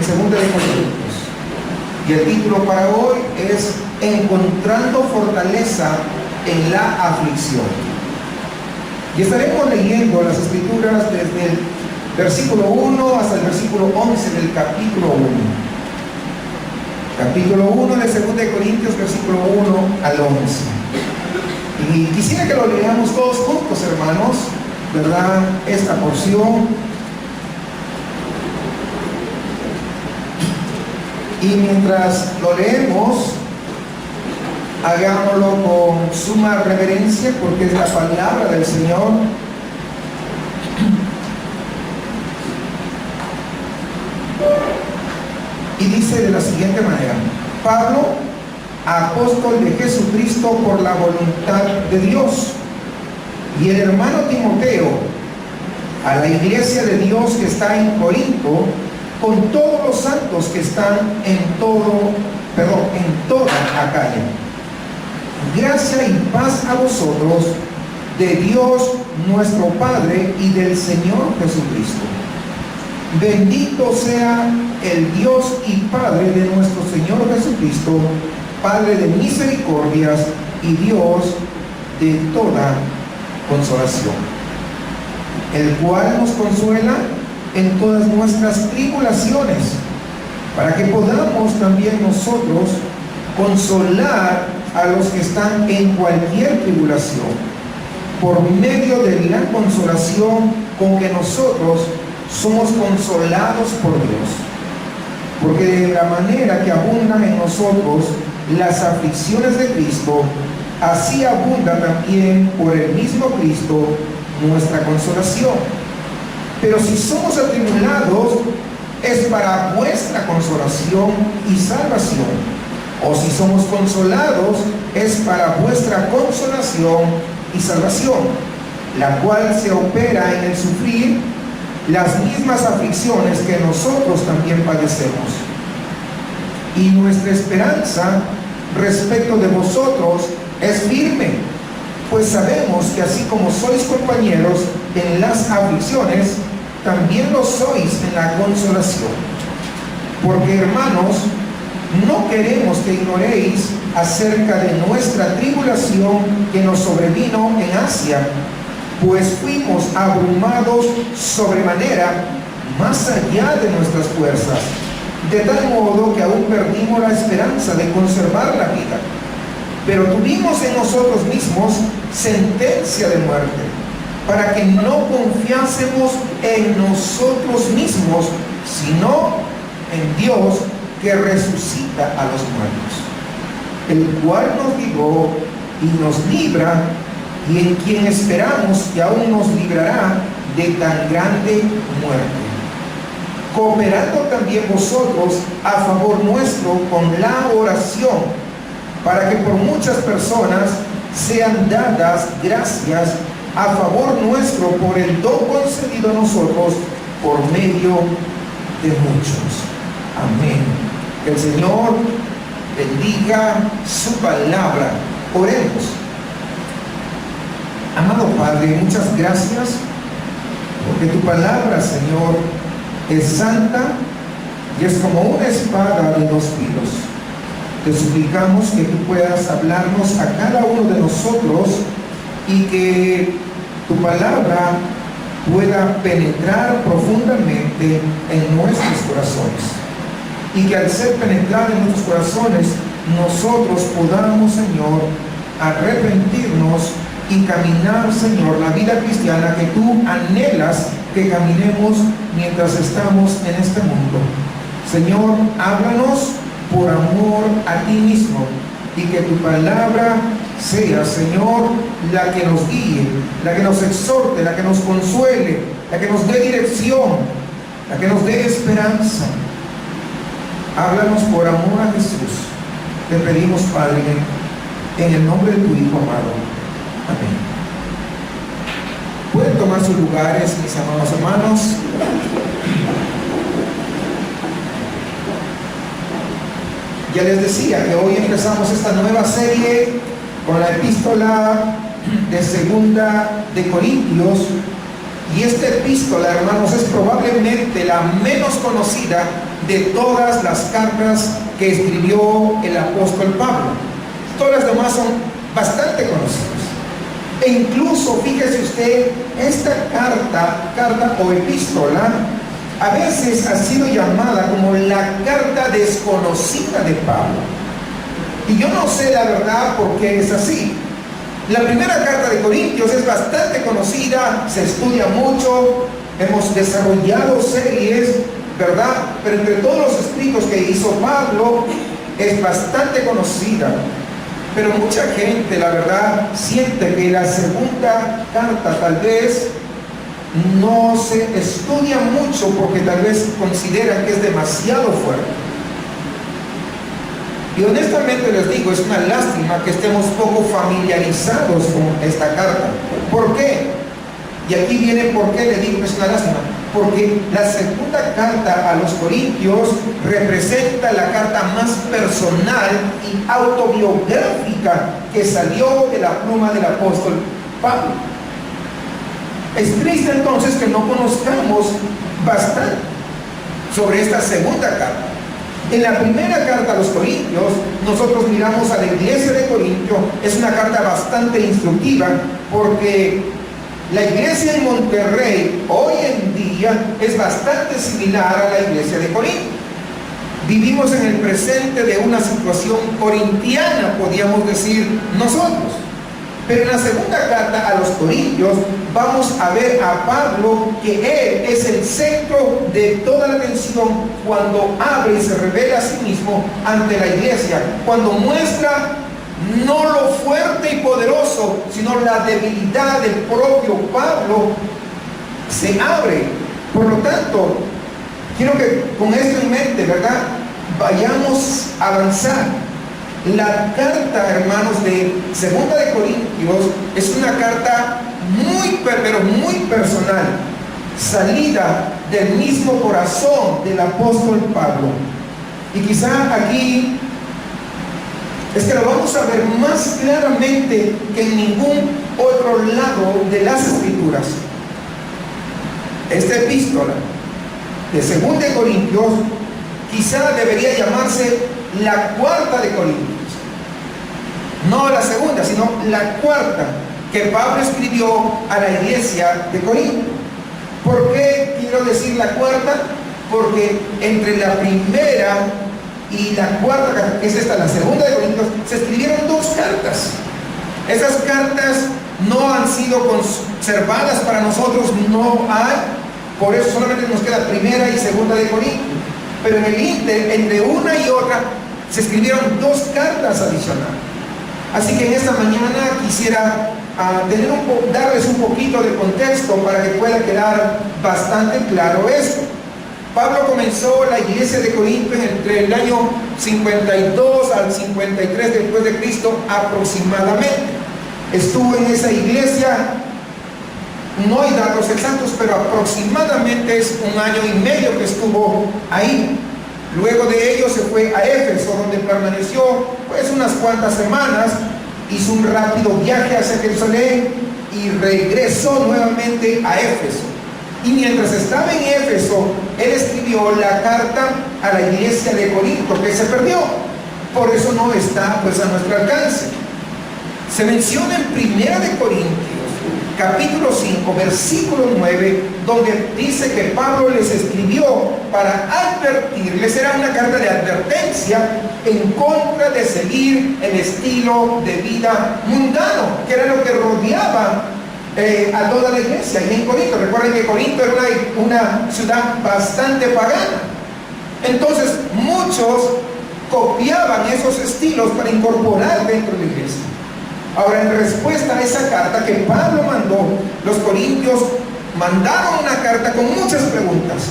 Segunda de Corintios. Y el título para hoy es Encontrando fortaleza en la aflicción. Y estaremos leyendo las escrituras desde el versículo 1 hasta el versículo 11 del capítulo 1. Capítulo 1 de 2 de Corintios, versículo 1 al 11. Y quisiera que lo leamos todos juntos, hermanos, ¿verdad? Esta porción. Y mientras lo leemos, hagámoslo con suma reverencia, porque es la palabra del Señor. Y dice de la siguiente manera: Pablo, apóstol de Jesucristo por la voluntad de Dios, y el hermano Timoteo, a la iglesia de Dios que está en Corinto, con todos los santos que están en toda Acaya. Gracia y paz a vosotros, de Dios nuestro Padre y del Señor Jesucristo. Bendito sea el Dios y Padre de nuestro Señor Jesucristo, Padre de misericordias y Dios de toda consolación, el cual nos consuela en todas nuestras tribulaciones, para que podamos también nosotros consolar a los que están en cualquier tribulación, por medio de la consolación con que nosotros somos consolados por Dios. Porque de la manera que abundan en nosotros las aflicciones de Cristo, así abunda también por el mismo Cristo nuestra consolación. Pero si somos atribulados, es para vuestra consolación y salvación. O si somos consolados, es para vuestra consolación y salvación, la cual se opera en el sufrir las mismas aflicciones que nosotros también padecemos. Y nuestra esperanza respecto de vosotros es firme, pues sabemos que así como sois compañeros en las aflicciones, también lo sois en la consolación. Porque, hermanos, no queremos que ignoréis acerca de nuestra tribulación que nos sobrevino en Asia, pues fuimos abrumados sobremanera, más allá de nuestras fuerzas, de tal modo que aún perdimos la esperanza de conservar la vida. Pero tuvimos en nosotros mismos sentencia de muerte, para que no confiásemos en nosotros mismos, sino en Dios, que resucita a los muertos, el cual nos libró y nos libra, y en quien esperamos que aún nos librará de tan grande muerte, cooperando también vosotros a favor nuestro con la oración, para que por muchas personas sean dadas gracias a favor nuestro por el don concedido a nosotros por medio de muchos. Amén. Que el Señor bendiga su palabra. Oremos. Amado Padre, muchas gracias, porque tu palabra, Señor, es santa y es como una espada de dos filos. Te suplicamos que tú puedas hablarnos a cada uno de nosotros y que tu palabra pueda penetrar profundamente en nuestros corazones. Y que al ser penetrada en nuestros corazones, nosotros podamos, Señor, arrepentirnos y caminar, Señor, la vida cristiana que tú anhelas que caminemos mientras estamos en este mundo. Señor, háblanos por amor a ti mismo, y que tu palabra sea, Señor, la que nos guíe, la que nos exhorte, la que nos consuele, la que nos dé dirección, la que nos dé esperanza. Háblanos por amor a Jesús. Te pedimos, Padre, en el nombre de tu Hijo amado. Amén. Pueden tomar sus lugares, mis amados hermanos. Ya les decía que hoy empezamos esta nueva serie con la epístola de 2 de Corintios. Y esta epístola, hermanos, es probablemente la menos conocida de todas las cartas que escribió el apóstol Pablo. Todas las demás son bastante conocidas. E incluso, fíjese usted, esta carta o epístola, a veces ha sido llamada como la carta desconocida de Pablo. Y yo no sé la verdad por qué es así. La primera carta de Corintios es bastante conocida, se estudia mucho, hemos desarrollado series, ¿verdad? Pero entre todos los escritos que hizo Pablo, es bastante conocida. Pero mucha gente, la verdad, siente que la segunda carta tal vez no se estudia mucho porque tal vez consideran que es demasiado fuerte. Y honestamente les digo, es una lástima que estemos poco familiarizados con esta carta. ¿Por qué? Y aquí viene por qué le digo que es una lástima. Porque la segunda carta a los Corintios representa la carta más personal y autobiográfica que salió de la pluma del apóstol Pablo. Es triste entonces que no conozcamos bastante sobre esta segunda carta. En la primera carta a los Corintios, nosotros miramos a la iglesia de Corintio, es una carta bastante instructiva porque la iglesia en Monterrey hoy en día es bastante similar a la iglesia de Corinto. Vivimos en el presente de una situación corintiana, podríamos decir nosotros. Pero en la segunda carta a los Corintios vamos a ver a Pablo que él es el centro de toda la atención cuando abre y se revela a sí mismo ante la iglesia, cuando muestra no lo fuerte y poderoso, sino la debilidad del propio Pablo, se abre. Por lo tanto, quiero que con esto en mente, ¿verdad?, vayamos a avanzar. La carta, hermanos, de Segunda de Corintios es una carta pero muy personal, salida del mismo corazón del apóstol Pablo. Y quizá aquí es que lo vamos a ver más claramente que en ningún otro lado de las Escrituras. Esta epístola de Segunda de Corintios quizá debería llamarse la cuarta de Corintios. No la segunda, sino la cuarta que Pablo escribió a la iglesia de Corinto. ¿Por qué quiero decir la cuarta? Porque entre la primera y la cuarta, que es esta, la segunda de Corintios, se escribieron dos cartas. Esas cartas no han sido conservadas para nosotros, no hay. Por eso solamente nos queda primera y segunda de Corintios. Pero en el ínter, entre una y otra, se escribieron dos cartas adicionales. Así que en esta mañana quisiera darles un poquito de contexto para que pueda quedar bastante claro esto. Pablo comenzó la iglesia de Corinto entre el año 52 al 53 después de Cristo aproximadamente. Estuvo en esa iglesia, no hay datos exactos, pero aproximadamente es 1 año y medio que estuvo ahí. Luego de ello se fue a Éfeso, donde permaneció pues unas cuantas semanas, hizo un rápido viaje hacia Jerusalén y regresó nuevamente a Éfeso. Y mientras estaba en Éfeso, él escribió la carta a la iglesia de Corinto, que se perdió. Por eso no está pues a nuestro alcance. Se menciona en Primera de Corintios, capítulo 5, versículo 9, donde dice que Pablo les escribió para advertirles, era una carta de advertencia en contra de seguir el estilo de vida mundano, que era lo que rodeaba a toda la iglesia. Y en Corinto, recuerden que Corinto era una ciudad bastante pagana. Entonces muchos copiaban esos estilos para incorporar dentro de la iglesia. Ahora, en respuesta a esa carta que Pablo mandó, los corintios mandaron una carta con muchas preguntas.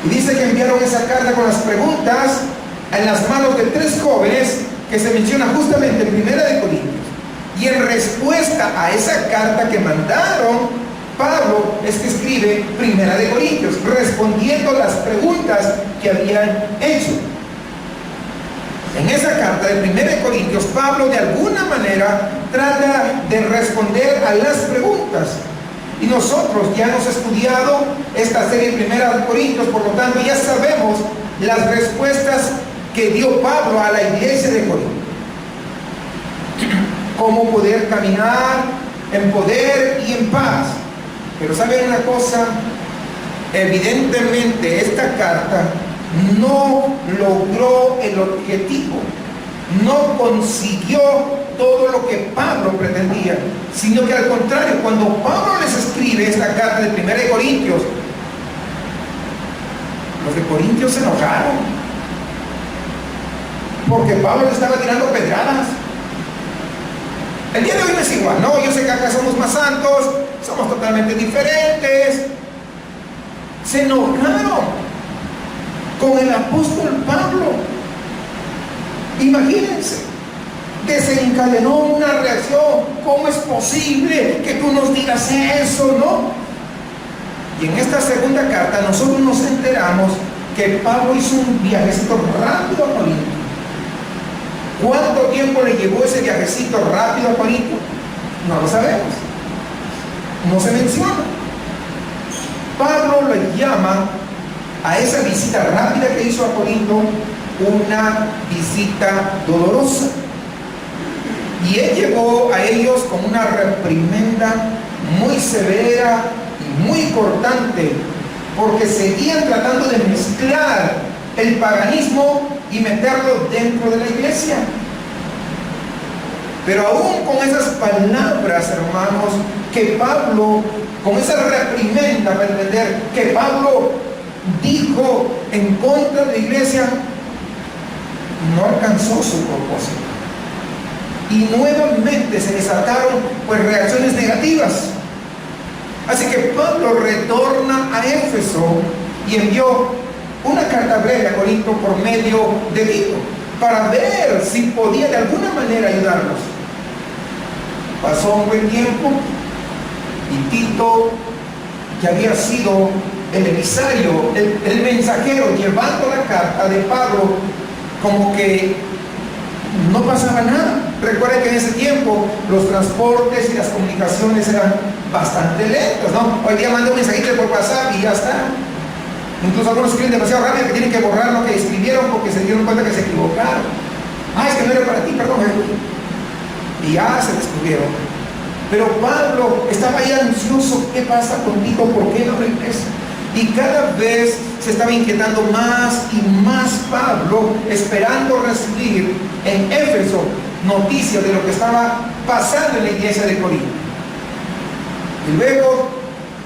Y dice que enviaron esa carta con las preguntas en las manos de 3 jóvenes que se menciona justamente en Primera de Corintios. Y en respuesta a esa carta que mandaron, Pablo es que escribe Primera de Corintios, respondiendo las preguntas que habían hecho. En esa carta de 1 Corintios, Pablo de alguna manera trata de responder a las preguntas. Y nosotros ya hemos estudiado esta serie de 1 Corintios, por lo tanto ya sabemos las respuestas que dio Pablo a la iglesia de Corinto. Cómo poder caminar en poder y en paz. Pero ¿saben una cosa? Evidentemente esta carta no logró el objetivo, no consiguió todo lo que Pablo pretendía, sino que al contrario, cuando Pablo les escribe esta carta de 1 Corintios, los de Corintios se enojaron, porque Pablo les estaba tirando pedradas. El día de hoy no es igual, no, yo sé que acá somos más santos, somos totalmente diferentes. Se enojaron con el apóstol Pablo. Imagínense, desencadenó una reacción. ¿Cómo es posible que tú nos digas eso, no? Y en esta segunda carta nosotros nos enteramos que Pablo hizo un viajecito rápido a Corinto. ¿Cuánto tiempo le llevó ese viajecito rápido a Corinto? No lo sabemos, no se menciona. Pablo le llama a esa visita rápida que hizo a Corinto una visita dolorosa. Y él llegó a ellos con una reprimenda muy severa y muy cortante, porque seguían tratando de mezclar el paganismo y meterlo dentro de la iglesia. Pero aún con esas palabras, hermanos, que Pablo, con esa reprimenda, para entender, que Pablo dijo en contra de la iglesia, no alcanzó su propósito. Y nuevamente se desataron pues reacciones negativas. Así que Pablo retorna a Éfeso y envió una carta breve a Corinto por medio de Tito, para ver si podía de alguna manera ayudarlos. Pasó un buen tiempo y Tito, que había sido el emisario, el mensajero llevando la carta de Pablo, como que no pasaba nada. Recuerden que en ese tiempo los transportes y las comunicaciones eran bastante lentos, ¿no? Hoy día manda un mensajito por WhatsApp y ya está. Incluso algunos escriben demasiado rápido que tienen que borrar lo que escribieron porque se dieron cuenta que se equivocaron. Es que no era para ti, perdón. Y ya se descubrieron. Pero Pablo estaba ahí ansioso. ¿Qué pasa contigo? ¿Por qué no regresas? Y cada vez se estaba inquietando más y más Pablo, esperando recibir en Éfeso noticias de lo que estaba pasando en la iglesia de Corinto. Y luego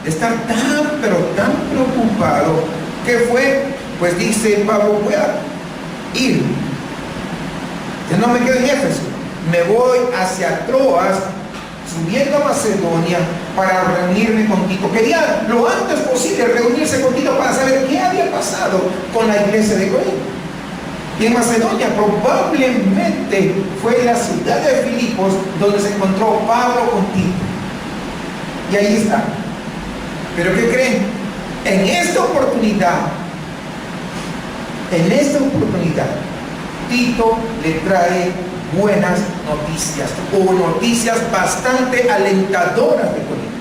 de estar tan, pero tan preocupado, ¿qué fue? Pues dice Pablo, voy a ir. Ya no me quedo en Éfeso, me voy hacia Troas, subiendo a Macedonia para reunirme contigo. Quería lo antes posible reunirse contigo para saber qué había pasado con la iglesia de Corinto. Y en Macedonia probablemente fue la ciudad de Filipos donde se encontró Pablo con Tito. Y ahí está. Pero ¿qué creen? En esta oportunidad, Tito le trae buenas noticias, o noticias bastante alentadoras de Corinto.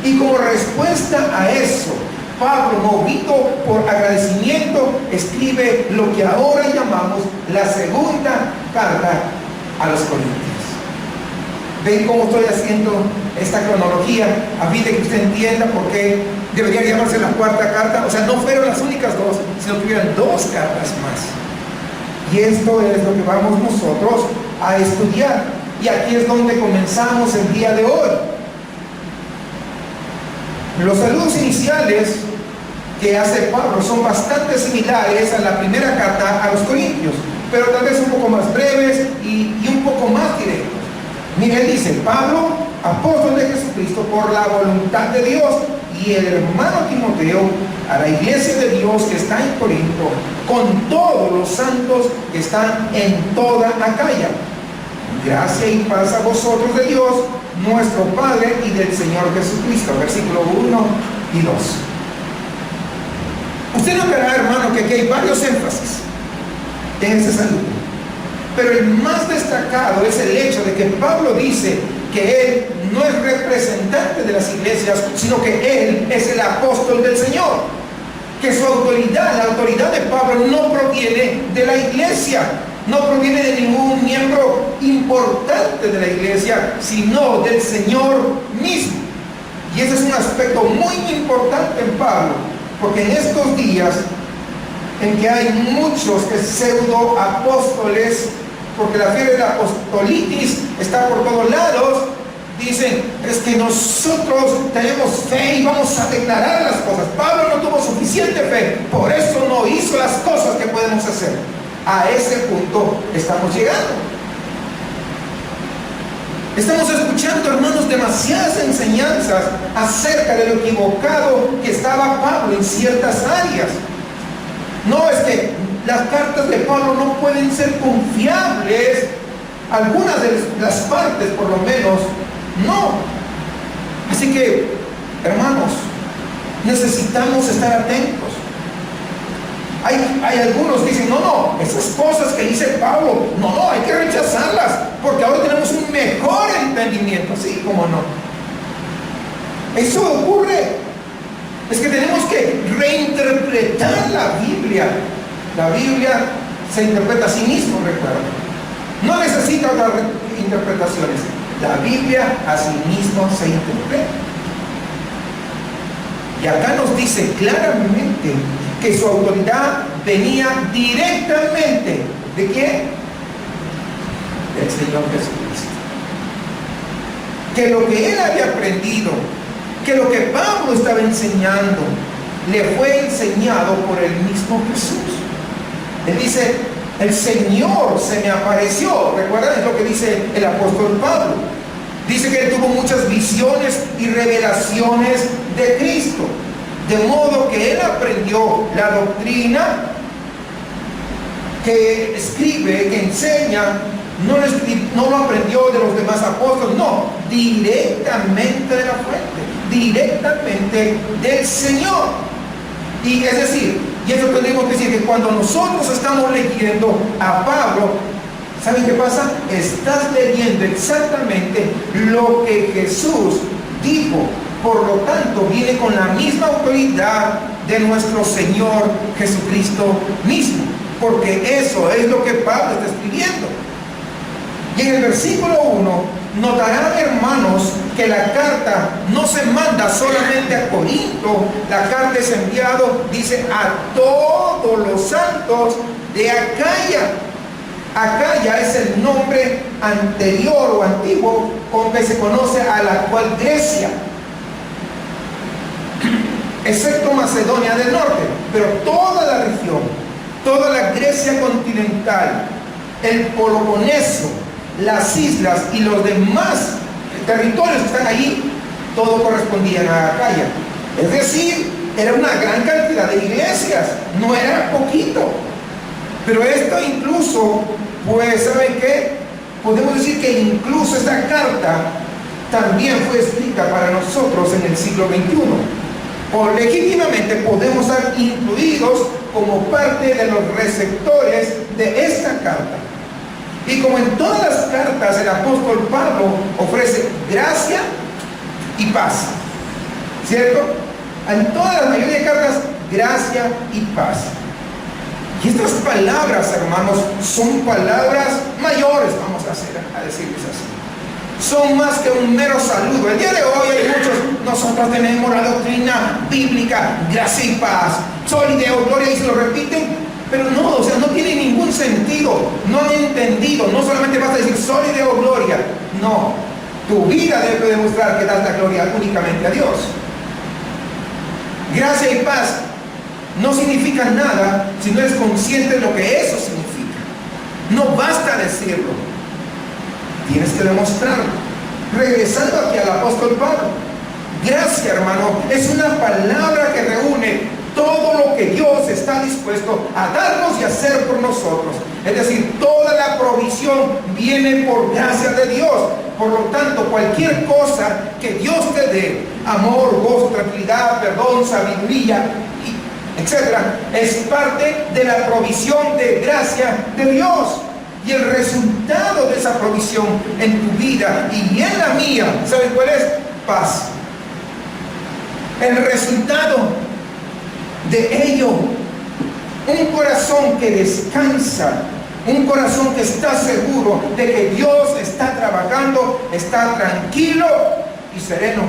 Y como respuesta a eso, Pablo, movido por agradecimiento, escribe lo que ahora llamamos la segunda carta a los Corintios. ¿Ven cómo estoy haciendo esta cronología? A fin de que usted entienda por qué debería llamarse la cuarta carta. O sea, no fueron las únicas dos, sino que hubieran dos cartas más. Y esto es lo que vamos nosotros a estudiar. Y aquí es donde comenzamos el día de hoy. Los saludos iniciales que hace Pablo son bastante similares a la primera carta a los Corintios, pero tal vez un poco más breves y un poco más directos. Miren, dice: Pablo, apóstol de Jesucristo por la voluntad de Dios, y el hermano Timoteo, a la iglesia de Dios que está en Corinto, con todos los santos que están en toda Acaya. Gracia y paz a vosotros de Dios, nuestro Padre, y del Señor Jesucristo. Versículo 1 y 2. Usted notará, hermano, que aquí hay varios énfasis en este saludo. Pero el más destacado es el hecho de que Pablo dice que él no es representante de las iglesias, sino que él es el apóstol del Señor, que su autoridad, la autoridad de Pablo, no proviene de la iglesia, no proviene de ningún miembro importante de la iglesia, sino del Señor mismo. Y ese es un aspecto muy importante en Pablo, porque en estos días en que hay muchos pseudo apóstoles, porque la fiebre de la apostolitis está por todos lados, dicen, es que nosotros tenemos fe y vamos a declarar las cosas. Pablo no tuvo suficiente fe, por eso no hizo las cosas que podemos hacer. A ese punto estamos llegando. Estamos escuchando, hermanos, demasiadas enseñanzas acerca de lo equivocado que estaba Pablo en ciertas áreas. No, es que las cartas de Pablo no pueden ser confiables, algunas de las partes por lo menos, no. Así que, hermanos, necesitamos estar atentos. Hay algunos que dicen, no, esas cosas que dice Pablo, no, hay que rechazarlas, porque ahora tenemos un mejor entendimiento. Sí, cómo no. Eso ocurre. Es que tenemos que reinterpretar la Biblia. La Biblia se interpreta a sí misma, recuerda. No necesita otras interpretaciones. La Biblia a sí misma se interpreta. Y acá nos dice claramente que su autoridad venía directamente ¿de quién? Del Señor Jesucristo. Que lo que él había aprendido, que lo que Pablo estaba enseñando, le fue enseñado por el mismo Jesús. Él dice, el Señor se me apareció. ¿Recuerdan? Es lo que dice el apóstol Pablo. Dice que él tuvo muchas visiones y revelaciones de Cristo. De modo que él aprendió la doctrina que escribe, que enseña. No lo aprendió de los demás apóstoles, no, directamente de la fuente, directamente del Señor. Y es decir, y eso tenemos que decir, que cuando nosotros estamos leyendo a Pablo, ¿saben qué pasa? Estás leyendo exactamente lo que Jesús dijo. Por lo tanto, viene con la misma autoridad de nuestro Señor Jesucristo mismo, porque eso es lo que Pablo está escribiendo. Y en el versículo 1, notarán, hermanos, que la carta no se manda solamente a Corinto. La carta es enviada, dice, a todos los santos de Acaya. Acaya es el nombre anterior o antiguo con que se conoce a la actual Grecia, excepto Macedonia del Norte. Pero toda la región, toda la Grecia continental, el Peloponeso, las islas y los demás territorios que están allí, todo correspondían a Acaya. Es decir, era una gran cantidad de iglesias, no era poquito. Pero esto incluso, pues, ¿saben qué? Podemos decir que incluso esta carta también fue escrita para nosotros en el siglo XXI. O legítimamente podemos estar incluidos como parte de los receptores de esta carta. Y como en todas las cartas el apóstol Pablo ofrece gracia y paz, ¿cierto? En toda la mayoría de cartas, gracia y paz. Y estas palabras, hermanos, son palabras mayores, vamos a decirles así. Son más que un mero saludo. El día de hoy hay muchos, nosotros tenemos la doctrina bíblica, gracia y paz, sol y Deo, gloria, y se lo repiten. Pero no, o sea, no tiene ningún sentido, no han entendido. No solamente vas a decir sol y Deo, gloria. No, tu vida debe demostrar que das la gloria únicamente a Dios. Gracia y paz no significa nada si no eres consciente de lo que eso significa. No basta decirlo, tienes que demostrarlo. Regresando aquí al apóstol Pablo, gracia, hermano, es una palabra que reúne todo lo que Dios está dispuesto a darnos y hacer por nosotros. Es decir, toda la provisión viene por gracia de Dios. Por lo tanto, cualquier cosa que Dios te dé, amor, gozo, tranquilidad, perdón, sabiduría, etcétera, es parte de la provisión de gracia de Dios. Y el resultado de esa provisión en tu vida y en la mía, ¿sabes cuál es? Paz. El resultado de ello. Un corazón que descansa, un corazón que está seguro de que Dios está trabajando, está tranquilo y sereno.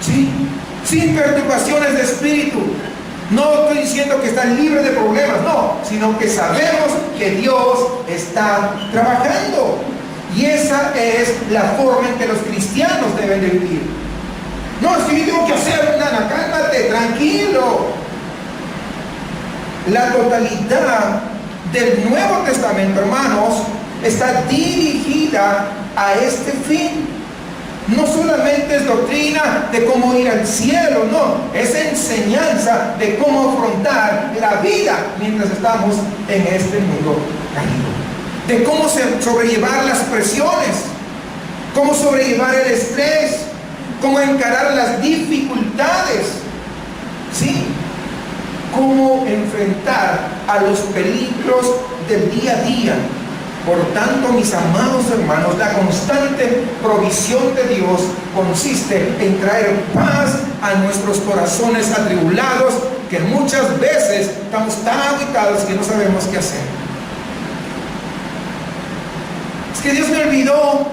Sí, sin perturbaciones de espíritu. No estoy diciendo que están libres de problemas, no, sino que sabemos que Dios está trabajando. Y esa es la forma en que los cristianos deben de vivir. No, es que yo tengo que hacer nada, cálmate, tranquilo. La totalidad del Nuevo Testamento, hermanos, está dirigida a este fin. No solamente es doctrina de cómo ir al cielo, no, es enseñanza de cómo afrontar la vida mientras estamos en este mundo caído, de cómo sobrellevar las presiones, cómo sobrellevar el estrés, cómo encarar las dificultades, ¿sí? Cómo enfrentar a los peligros del día a día. Por tanto, mis amados hermanos, la constante provisión de Dios consiste en traer paz a nuestros corazones atribulados, que muchas veces estamos tan agitados que no sabemos qué hacer. Es que Dios me olvidó.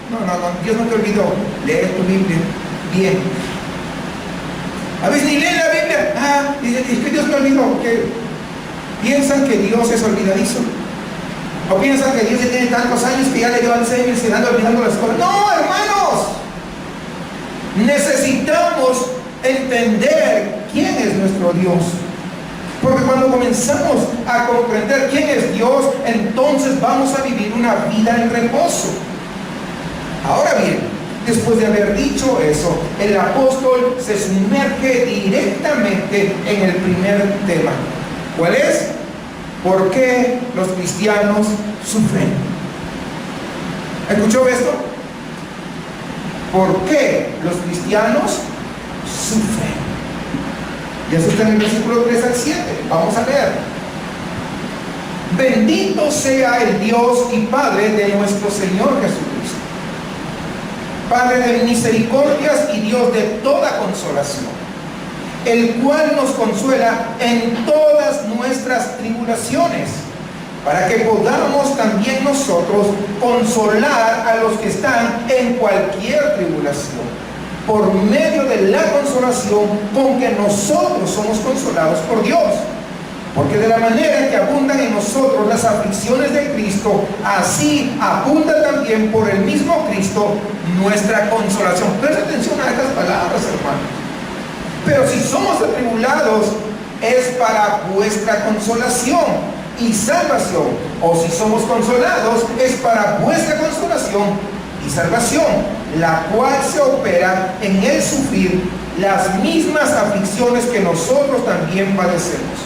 No, Dios no te olvidó. Lee tu Biblia bien. A veces ni leen la Biblia. Es que Dios me olvidó. ¿Qué? ¿Piensan que Dios es olvidadizo? ¿O piensan que Dios ya tiene tantos años que ya le dio Alzheimer y se anda olvidando las cosas? No, hermanos. Necesitamos entender quién es nuestro Dios. Porque cuando comenzamos a comprender quién es Dios, entonces vamos a vivir una vida en reposo. Ahora bien, después de haber dicho eso, el apóstol se sumerge directamente en el primer tema. ¿Cuál es? ¿Por qué los cristianos sufren? ¿Escuchó esto? ¿Por qué los cristianos sufren? Y eso está en el versículo 3 al 7. Vamos a leer. Bendito sea el Dios y Padre de nuestro Señor Jesucristo, Padre de misericordias y Dios de toda consolación, el cual nos consuela en todas nuestras tribulaciones, para que podamos también nosotros consolar a los que están en cualquier tribulación, por medio de la consolación con que nosotros somos consolados por Dios. Porque de la manera en que abundan en nosotros las aflicciones de Cristo, así abunda también por el mismo Cristo nuestra consolación. Presta atención a estas palabras, hermanos. Pero si somos atribulados, es para vuestra consolación y salvación. O si somos consolados, es para vuestra consolación y salvación, la cual se opera en el sufrir las mismas aflicciones que nosotros también padecemos.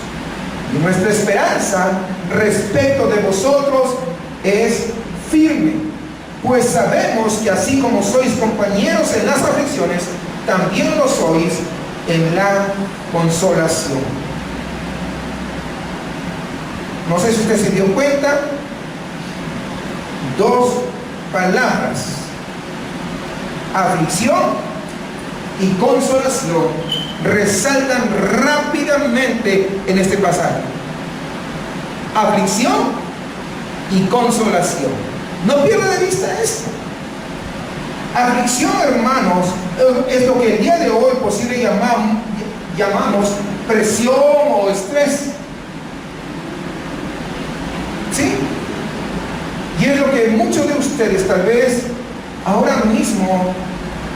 Y nuestra esperanza respecto de vosotros es firme, pues sabemos que así como sois compañeros en las aflicciones, también lo sois en la consolación. No sé si usted se dio cuenta, dos palabras: aflicción y consolación resaltan rápidamente en este pasaje. Aflicción y consolación. No pierda de vista esto. Aflicción, hermanos, es lo que el día de hoy posible llamamos presión o estrés. ¿Sí? Y es lo que muchos de ustedes tal vez ahora mismo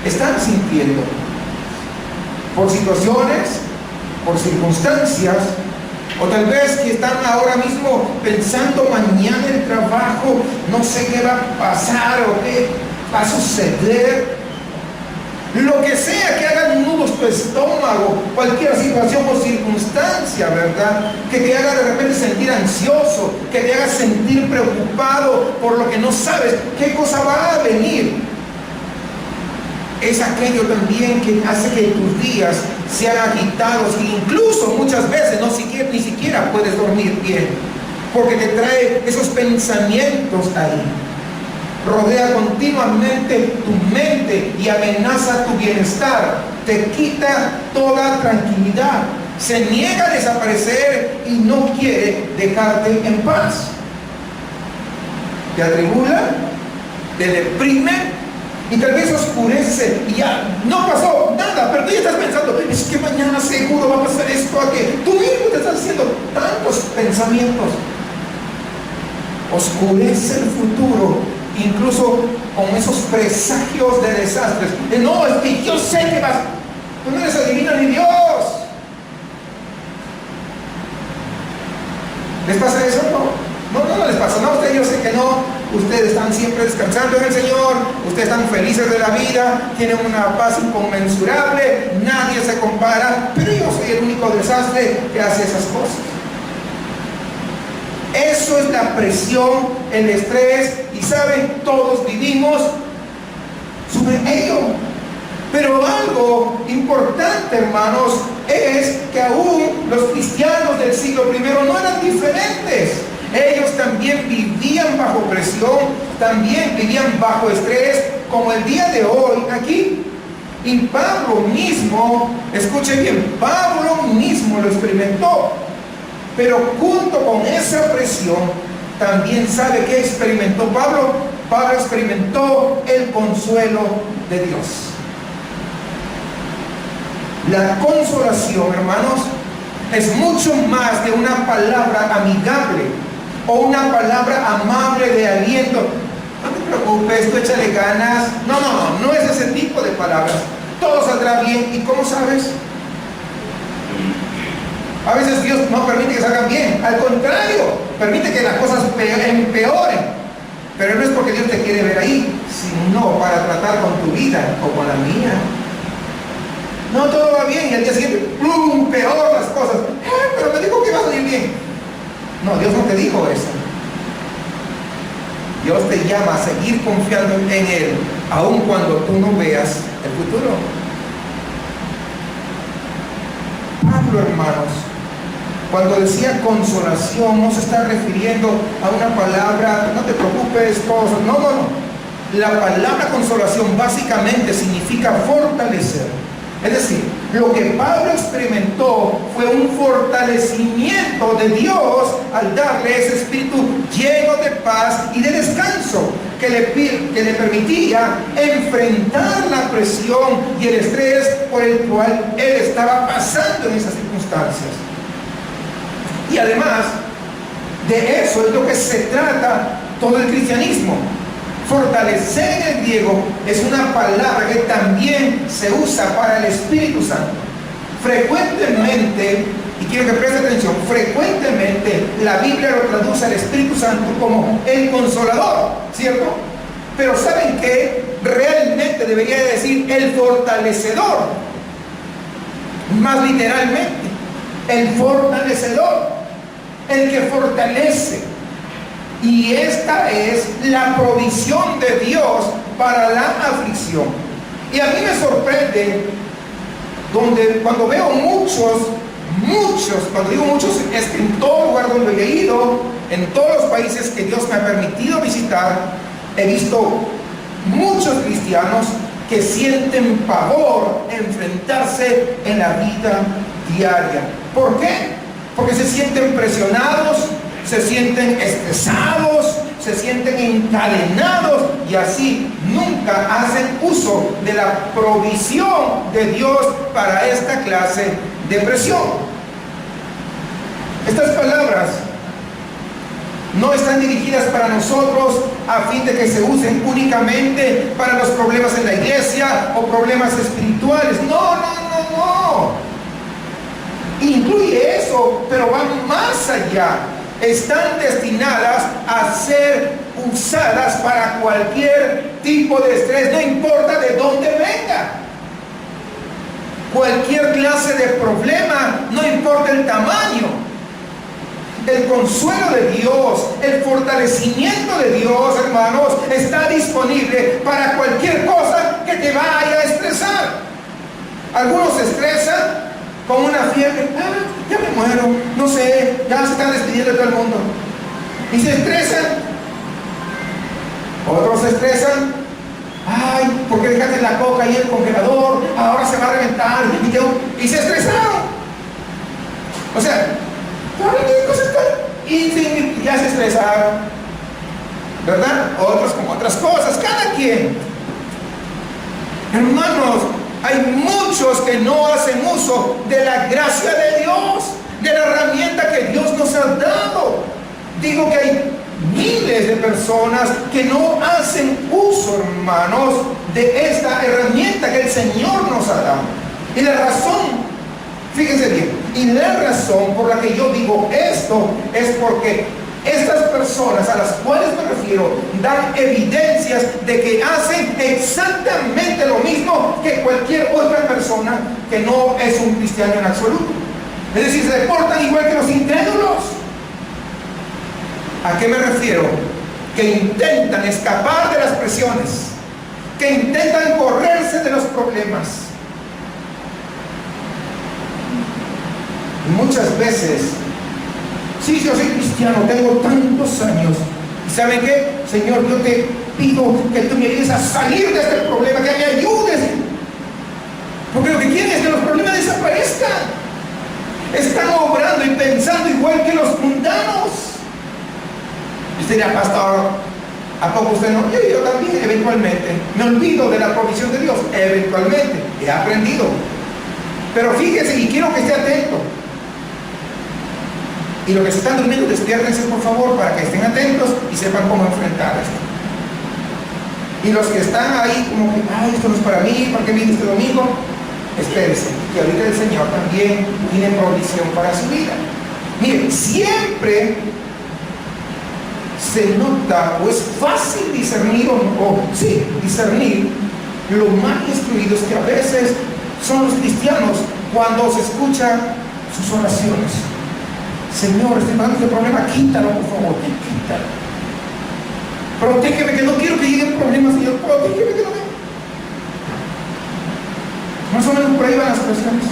están sintiendo. Por situaciones, por circunstancias, o tal vez que están ahora mismo pensando mañana el trabajo, no sé qué va a pasar o qué va a suceder. Lo que sea que haga nudos tu estómago, cualquier situación o circunstancia, ¿verdad? Que te haga de repente sentir ansioso, que te haga sentir preocupado por lo que no sabes qué cosa va a venir. Es aquello también que hace que tus días sean agitados, e incluso muchas veces ni siquiera puedes dormir bien, porque te trae esos pensamientos ahí. Rodea continuamente tu mente y amenaza tu bienestar, te quita toda tranquilidad. se niega a desaparecer y no quiere dejarte en paz. Te atribula, te deprime y tal vez oscurece y ya no pasó nada, pero tú ya estás pensando, es que mañana seguro va a pasar esto, a que tú mismo te estás haciendo tantos pensamientos. Oscurece el futuro, incluso con esos presagios de desastres. No, es que yo sé que vas. Tú no eres adivino ni Dios. ¿Les pasa eso? No les pasa. No, ustedes, yo sé que no. Ustedes están siempre descansando en el Señor. Ustedes están felices de la vida. Tienen una paz inconmensurable. Nadie se compara. Pero yo soy el único desastre que hace esas cosas. Eso es la presión, el estrés. Y saben, todos vivimos sobre ello. Pero algo importante, hermanos, es que aún los cristianos del siglo I no eran diferentes. Ellos también vivían bajo presión, también vivían bajo estrés, como el día de hoy aquí. Y Pablo mismo, escuchen bien, Pablo mismo lo experimentó. Pero junto con esa presión, también sabe que experimentó Pablo. Pablo experimentó el consuelo de Dios. La consolación, hermanos, es mucho más de una palabra amigable o una palabra amable de aliento. No te preocupes, tú échale ganas. No es ese tipo de palabras. Todo saldrá bien. ¿Y cómo sabes? A veces Dios no permite que salgan bien. Al contrario, permite que las cosas empeoren. Pero no es porque Dios te quiere ver ahí, sino para tratar con tu vida o con la mía. No, todo va bien y al día siguiente, ¡plum!, peor las cosas. Pero me dijo que iba a salir bien. No, Dios no te dijo eso. Dios te llama a seguir confiando en Él, aun cuando tú no veas el futuro. Pablo, hermanos, cuando decía consolación, no se está refiriendo a una palabra, no te preocupes, cosas. No. La palabra consolación básicamente significa fortalecer. Es decir, lo que Pablo experimentó fue un fortalecimiento de Dios al darle ese espíritu lleno de paz y de descanso que le permitía enfrentar la presión y el estrés por el cual él estaba pasando en esas circunstancias. Y además de eso es lo que se trata todo el cristianismo. Fortalecer en el griego es una palabra que también se usa para el Espíritu Santo. Frecuentemente, y quiero que preste atención, frecuentemente la Biblia lo traduce al Espíritu Santo como el Consolador, ¿cierto? Pero ¿saben qué? Realmente debería decir el fortalecedor. Más literalmente, el fortalecedor, el que fortalece. Y esta es la provisión de Dios para la aflicción. Y a mí me sorprende cuando veo muchos, cuando digo muchos, es que en todo lugar donde he ido, en todos los países que Dios me ha permitido visitar, he visto muchos cristianos que sienten pavor enfrentarse en la vida diaria. ¿Por qué? Porque se sienten presionados, se sienten estresados, se sienten encadenados y así nunca hacen uso de la provisión de Dios para esta clase de presión. Estas palabras no están dirigidas para nosotros a fin de que se usen únicamente para los problemas en la iglesia o problemas espirituales. No. Incluye eso, pero van más allá. Están destinadas a ser usadas para cualquier tipo de estrés, no importa de dónde venga. Cualquier clase de problema, no importa el tamaño. El consuelo de Dios, el fortalecimiento de Dios, hermanos, está disponible para cualquier cosa que te vaya a estresar. Algunos se estresan con una fiebre, ya me muero, no sé, ya se están despidiendo de todo el mundo. Y se estresan. Otros se estresan. Ay, ¿por qué dejaste la coca y el congelador? Ahora se va a reventar. Y se estresaron. O sea, hablan de cosas tan insignificantes, ya se estresaron, ¿verdad? Otros con otras cosas, cada quien. Hermanos, hay muchos que no hacen uso de la gracia de Dios, de la herramienta que Dios nos ha dado. Digo que hay miles de personas que no hacen uso, hermanos, de esta herramienta que el Señor nos ha dado. Y la razón, fíjense bien, y la razón por la que yo digo esto es porque estas personas a las cuales me refiero dan evidencias de que hacen exactamente lo mismo que cualquier otra persona que no es un cristiano en absoluto. Es decir, se portan igual que los incrédulos. ¿A qué me refiero? Que intentan escapar de las presiones, que intentan correrse de los problemas. Y muchas veces, sí, yo soy cristiano, tengo tantos años. ¿Y saben qué? Señor, yo te pido que tú me ayudes a salir de este problema, que me ayudes. Porque lo que quieren es que los problemas desaparezcan. Están obrando y pensando igual que los mundanos. Y usted dirá, pastor, ¿a poco usted no? Yo también, eventualmente. Me olvido de la provisión de Dios, eventualmente. He aprendido. Pero fíjese, y quiero que esté atento. Y los que se están durmiendo, despiértense por favor para que estén atentos y sepan cómo enfrentar esto. Y los que están ahí como que, ay, esto no es para mí, ¿para qué vine este domingo? Espérense, que ahorita el Señor también tiene provisión para su vida. Miren, siempre se nota o es fácil discernir discernir lo mal instruidos que a veces son los cristianos cuando se escuchan sus oraciones. Señor, estoy pasando este problema, quítalo por favor, quítalo. Protégeme que no quiero que lleguen problemas, Señor, protégeme que no me... Más o menos por ahí van las oraciones.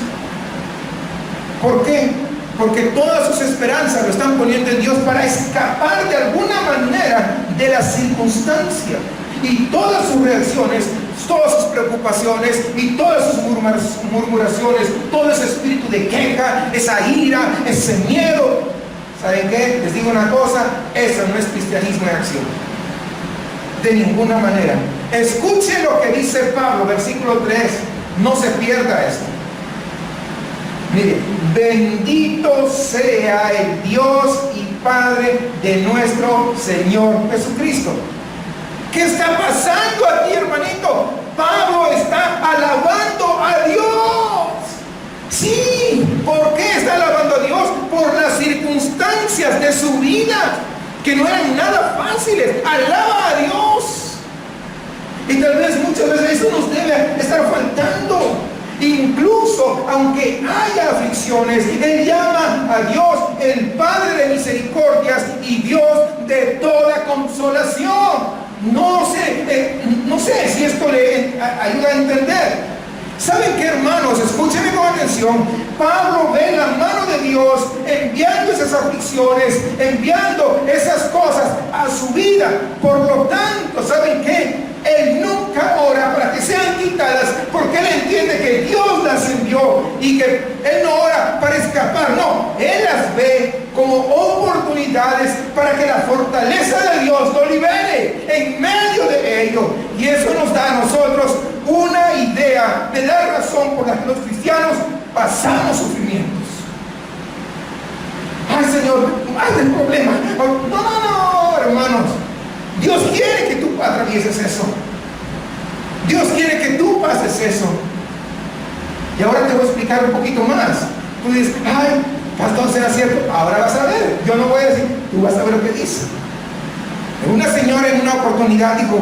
¿Por qué? Porque todas sus esperanzas lo están poniendo en Dios para escapar de alguna manera de la circunstancia. Y todas sus reacciones, todas sus preocupaciones y todas sus murmuraciones, todo ese espíritu de queja, esa ira, ese miedo. ¿Saben qué? Les digo una cosa, eso no es cristianismo en acción. De ninguna manera. Escuchen lo que dice Pablo, versículo 3. No se pierda esto. Mire, bendito sea el Dios y Padre de nuestro Señor Jesucristo. ¿Qué está pasando aquí, hermanito? Pablo está alabando a Dios. Sí, ¿por qué está alabando a Dios? Por las circunstancias de su vida, que no eran nada fáciles. Alaba a Dios. Y tal vez muchas veces eso nos debe estar faltando. Incluso aunque haya aflicciones, Él llama a Dios el Padre de misericordias y Dios de toda consolación. No sé si esto le ayuda a entender. ¿Saben qué, hermanos? Escúchenme con atención. Pablo ve la mano de Dios enviando esas aflicciones, enviando esas cosas a su vida. Por lo tanto, ¿saben qué? Él nunca ora para que sean quitadas, porque él entiende que Dios las envió y que él no ora para escapar. No, él las ve como oportunidades para que la fortaleza de Dios lo libere en medio de ello. Y eso nos da a nosotros una idea de la razón por la que los cristianos pasamos sufrimientos. Ay, Señor, haz el problema. No, hermanos. Dios quiere que tú atravieses eso. Dios quiere que tú pases eso. Y ahora te voy a explicar un poquito más. Tú dices, ay, pastor, ¿será cierto? Ahora vas a ver. Yo no voy a decir, tú vas a ver lo que dice. Una señora en una oportunidad dijo,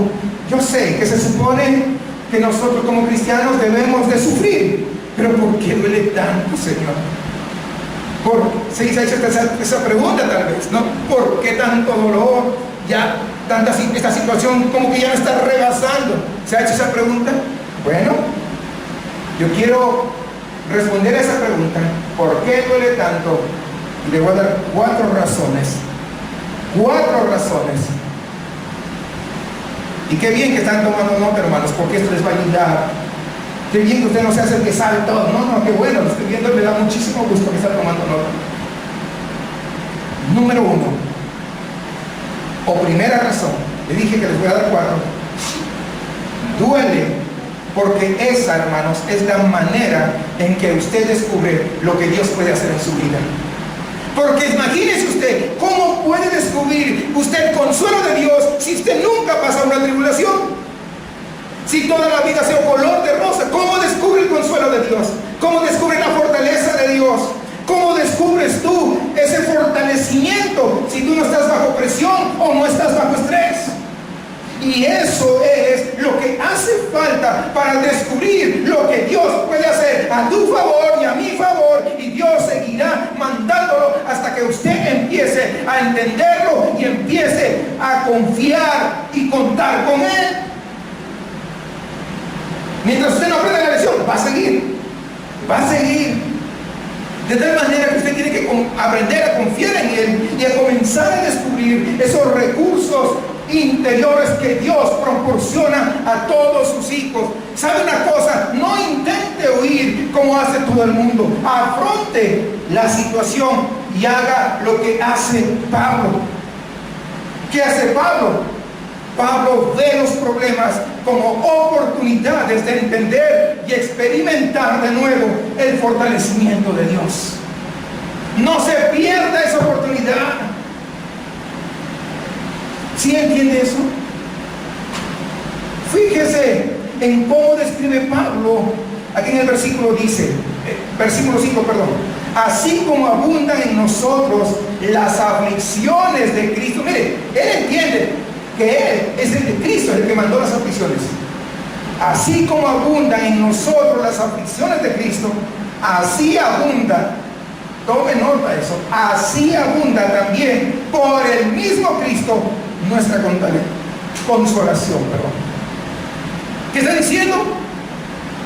yo sé que se supone que nosotros como cristianos debemos de sufrir, pero ¿por qué duele tanto, Señor? Se ha hecho esa pregunta tal vez, ¿no? ¿Por qué tanto dolor? Ya esta situación como que ya me está rebasando. ¿Se ha hecho esa pregunta? Bueno, yo quiero responder a esa pregunta. ¿Por qué duele tanto? Y le voy a dar 4 razones. 4 razones. Y qué bien que están tomando nota, hermanos, porque esto les va a ayudar. Qué bien que usted no se hace el que sabe todo. No, qué bueno, lo estoy viendo y me da muchísimo gusto que están tomando nota. Número 1, o primera razón, le dije que les voy a dar 4. Duele, porque esa, hermanos, es la manera en que usted descubre lo que Dios puede hacer en su vida. Porque imagínese usted, ¿cómo puede descubrir usted el consuelo de Dios si usted nunca pasa una tribulación? Si toda la vida sea un color de rosa, ¿cómo descubre el consuelo de Dios? ¿Cómo descubre la fortaleza de Dios? ¿Cómo descubres tú ese fortalecimiento si tú no estás bajo presión o no estás bajo estrés? Y eso es lo que hace falta para descubrir lo que Dios puede hacer a tu favor y a mi favor. Y Dios seguirá mandándolo hasta que usted empiece a entenderlo y empiece a confiar y contar con Él. Mientras usted no aprenda la lección, va a seguir. Va a seguir. De tal manera que usted tiene que aprender a confiar en Él y a comenzar a descubrir esos recursos interiores que Dios proporciona a todos sus hijos. ¿Sabe una cosa? No intente huir como hace todo el mundo. Afronte la situación y haga lo que hace Pablo. ¿Qué hace Pablo? Pablo ve los problemas como oportunidades de entender y experimentar de nuevo el fortalecimiento de Dios. No se pierda esa oportunidad. ¿Sí entiende eso? Fíjese en cómo describe Pablo. Aquí en el versículo dice, versículo 5, perdón. Así como abundan en nosotros las aflicciones de Cristo. Mire, él entiende que Él es el de Cristo, el que mandó las aflicciones. Así como abundan en nosotros las aflicciones de Cristo, así abunda, tome nota de eso, así abunda también por el mismo Cristo nuestra consolación. ¿Qué está diciendo?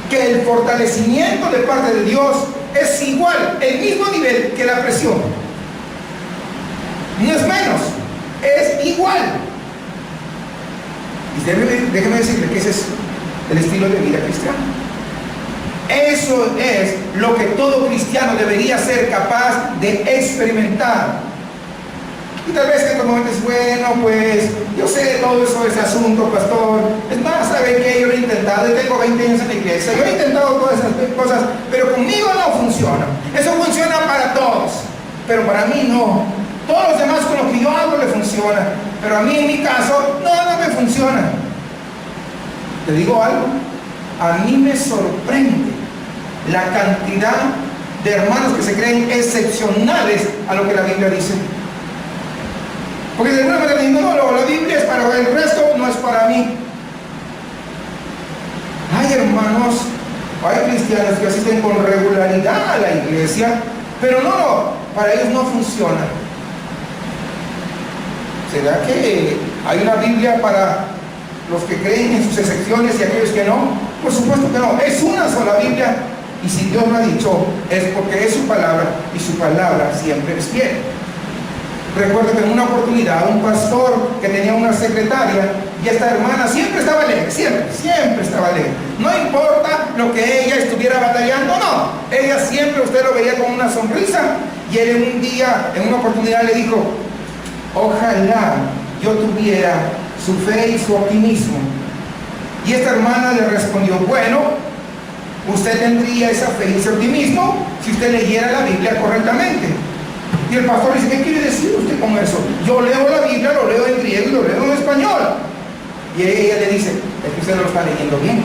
Que el fortalecimiento de parte de Dios es igual, el mismo nivel que la presión. No es menos, es igual. Y déjeme decirle que ese es el estilo de vida cristiano. Eso es lo que todo cristiano debería ser capaz de experimentar. Y tal vez en estos momentos, bueno, pues yo sé todo eso de ese asunto, pastor. Es más, ¿sabe qué? Yo lo he intentado, yo tengo 20 años en la iglesia, yo he intentado todas esas cosas, pero conmigo no funciona. Eso funciona para todos, pero para mí no. Todos los demás con los que yo hablo le funciona, pero a mí en mi caso no me funciona. Te digo algo, a mí me sorprende la cantidad de hermanos que se creen excepcionales a lo que la Biblia dice. Porque de alguna manera dicen, no, la Biblia es para el resto, no es para mí. Hay hermanos, hay cristianos que asisten con regularidad a la iglesia, pero no, para ellos no funciona. ¿Será que hay una Biblia para los que creen en sus excepciones y aquellos que no? Por supuesto que no, es una sola Biblia, y si Dios lo ha dicho es porque es su palabra, y su palabra siempre es fiel. Recuerdo que en una oportunidad un pastor que tenía una secretaria, y esta hermana siempre estaba alegre, siempre estaba alegre. No importa lo que ella estuviera batallando, no, ella siempre, usted lo veía con una sonrisa. Y él en un día, en una oportunidad le dijo, ojalá yo tuviera su fe y su optimismo. Y esta hermana le respondió, bueno, usted tendría esa fe y ese optimismo si usted leyera la Biblia correctamente. Y el pastor dice, ¿qué quiere decir usted con eso? Yo leo la Biblia, lo leo en griego y lo leo en español. Y ella le dice, es que usted no lo está leyendo bien.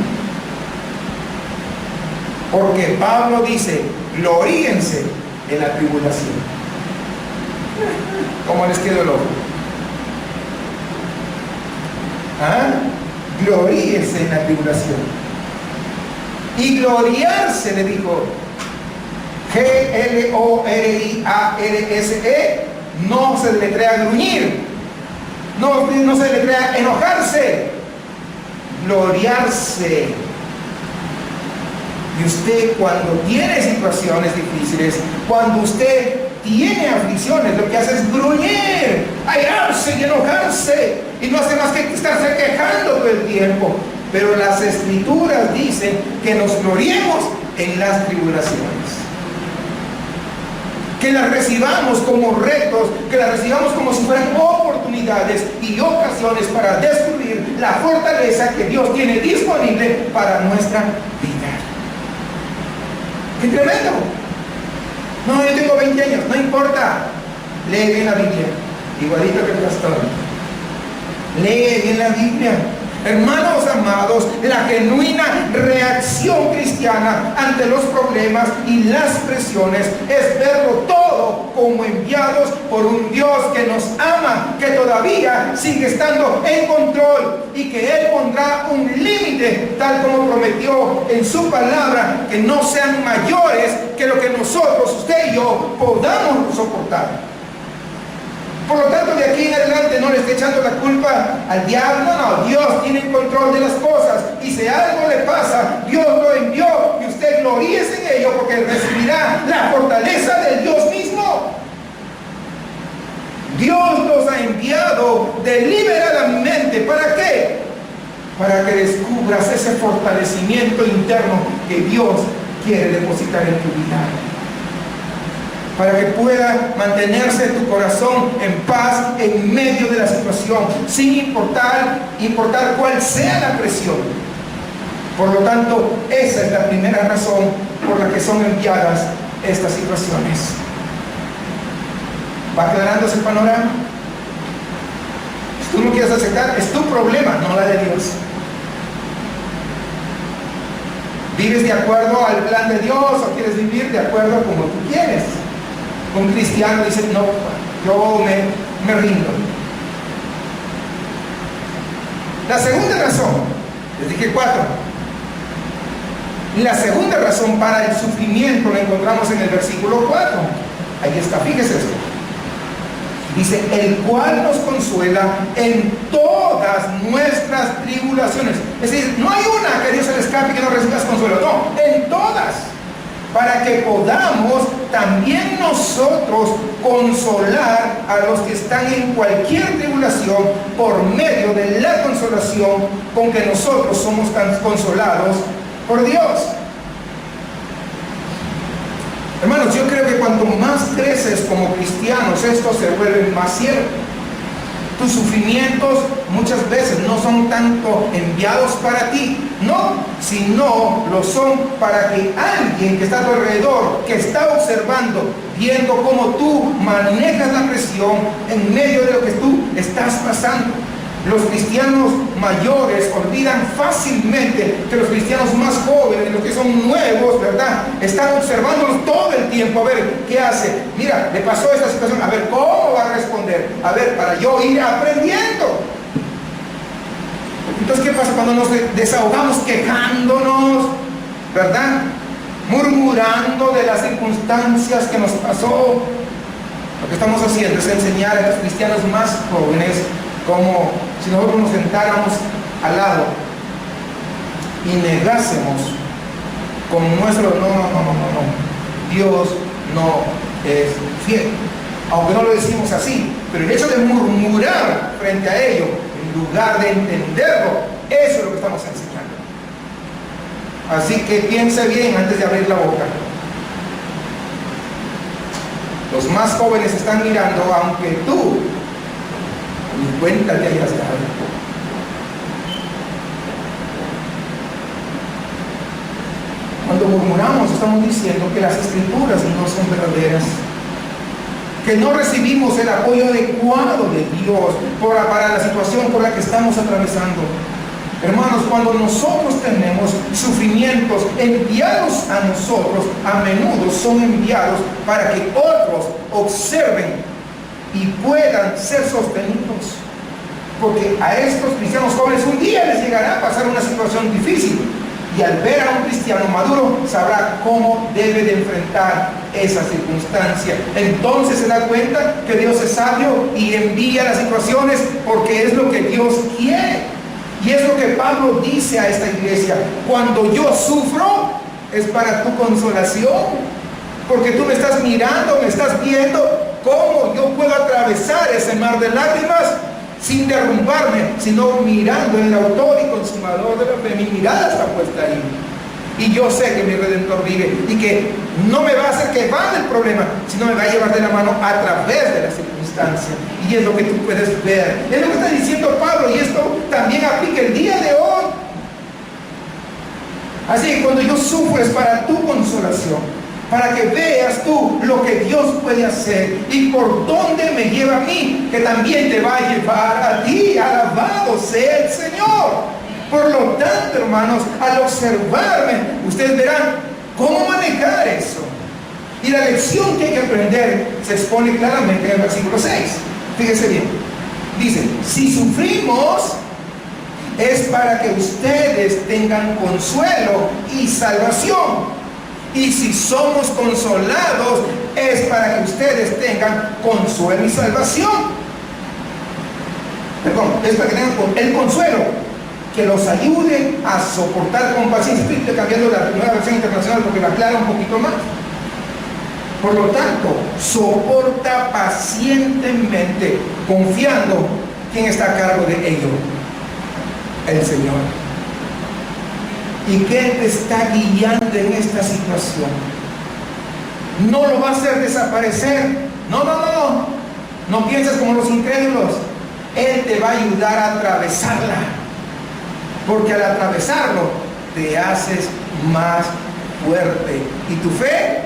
Porque Pablo dice, gloríense en la tribulación. ¿Cómo les quedó el ojo? Gloríense en la tribulación. Y gloriarse, le dijo, Gloriarse, no se deletrea gruñir, no se deletrea enojarse, gloriarse. Y usted, cuando tiene situaciones difíciles, cuando usted tiene aflicciones, lo que hace es gruñir, airarse y enojarse, y no hace más que estarse quejando todo el tiempo. Pero las Escrituras dicen que nos gloriemos en las tribulaciones. que las recibamos como retos, que las recibamos como si fueran oportunidades y ocasiones para descubrir la fortaleza que Dios tiene disponible para nuestra vida. ¡Qué tremendo! No, yo tengo 20 años, no importa. Lee bien la Biblia, igualito que el pastor. Lee bien la Biblia. Hermanos amados, la genuina reacción cristiana ante los problemas y las presiones es verlo todo como enviados por un Dios que nos ama, que todavía sigue estando en control y que Él pondrá un límite, tal como prometió en su palabra, que no sean mayores que lo que nosotros, usted y yo, podamos soportar. Por lo tanto, de aquí en adelante no le esté echando la culpa al diablo. No, Dios tiene el control de las cosas. Y si algo le pasa, Dios lo envió. Y usted gloríese en ello, porque recibirá la fortaleza del Dios mismo. Dios los ha enviado deliberadamente. ¿Para qué? Para que descubras ese fortalecimiento interno que Dios quiere depositar en tu vida. Para que pueda mantenerse tu corazón en paz en medio de la situación, sin importar cuál sea la presión. Por lo tanto, esa es la primera razón por la que son enviadas estas situaciones. ¿Va aclarándose el panorama? Si tú no quieres aceptar, es tu problema, no la de Dios. ¿Vives de acuerdo al plan de Dios o quieres vivir de acuerdo a como tú quieres? Un cristiano dice, no, yo me rindo. La segunda razón, les dije 4. La segunda razón para el sufrimiento la encontramos en el versículo 4. Ahí está, fíjese esto. Dice, el cual nos consuela en todas nuestras tribulaciones. Es decir, no hay una que Dios se le escape y que no recibas consuelo. No, en todas. Para que podamos también nosotros consolar a los que están en cualquier tribulación por medio de la consolación con que nosotros somos tan consolados por Dios. Hermanos, yo creo que cuanto más creces como cristianos, esto se vuelve más cierto. Tus sufrimientos muchas veces no son tanto enviados para ti, no, sino lo son para que alguien que está a tu alrededor, que está observando, viendo cómo tú manejas la presión en medio de lo que tú estás pasando. Los cristianos mayores olvidan fácilmente que los cristianos más jóvenes, los que son nuevos, ¿verdad? Están observándolos todo el tiempo, a ver qué hace. Mira, le pasó esta situación, a ver cómo va a responder, a ver, para yo ir aprendiendo. Entonces, ¿qué pasa cuando nos desahogamos quejándonos, ¿verdad? Murmurando de las circunstancias que nos pasó. Lo que estamos haciendo es enseñar a los cristianos más jóvenes como si nosotros nos sentáramos al lado y negásemos con nuestro no, Dios no es fiel, aunque no lo decimos así, pero el hecho de murmurar frente a ello en lugar de entenderlo, eso es lo que estamos enseñando. Así que piense bien antes de abrir la boca. Los más jóvenes están mirando, aunque tú ni cuenta te hayas dado. Cuando murmuramos, estamos diciendo que las escrituras no son verdaderas, que no recibimos el apoyo adecuado de Dios para la situación por la que estamos atravesando. Hermanos, cuando nosotros tenemos sufrimientos enviados a nosotros, a menudo son enviados para que otros observen y puedan ser sostenidos, porque a estos cristianos jóvenes un día les llegará a pasar una situación difícil, y al ver a un cristiano maduro sabrá cómo debe de enfrentar esa circunstancia. Entonces se da cuenta que Dios es sabio y envía las situaciones porque es lo que Dios quiere, y es lo que Pablo dice a esta iglesia: cuando yo sufro es para tu consolación, porque tú me estás mirando, me estás viendo cómo yo puedo atravesar ese mar de lágrimas sin derrumbarme, sino mirando en el autor y consumador de la fe. Mi mirada está puesta ahí. Y yo sé que mi Redentor vive y que no me va a hacer que va del problema, sino me va a llevar de la mano a través de la circunstancia. Y es lo que tú puedes ver. Es lo que está diciendo Pablo, y esto también aplica el día de hoy. Así que cuando yo sufro es para tu consolación, para que veas tú lo que Dios puede hacer y por dónde me lleva a mí, que también te va a llevar a ti. Alabado sea el Señor. Por lo tanto, hermanos, al observarme, ustedes verán cómo manejar eso. Y la lección que hay que aprender se expone claramente en el versículo 6. Fíjense bien. Dice, si sufrimos, es para que ustedes tengan consuelo y salvación. Y si somos consolados, es para que ustedes tengan consuelo y salvación. Perdón, es para que tengan el consuelo que los ayude a soportar con paciencia. Estoy cambiando la nueva versión internacional porque la aclara un poquito más. Por lo tanto, soporta pacientemente, confiando. ¿Quién está a cargo de ello? El Señor. ¿Y qué te está guiando en esta situación? No lo va a hacer desaparecer. No. No pienses como los incrédulos. Él te va a ayudar a atravesarla. Porque al atravesarlo te haces más fuerte y tu fe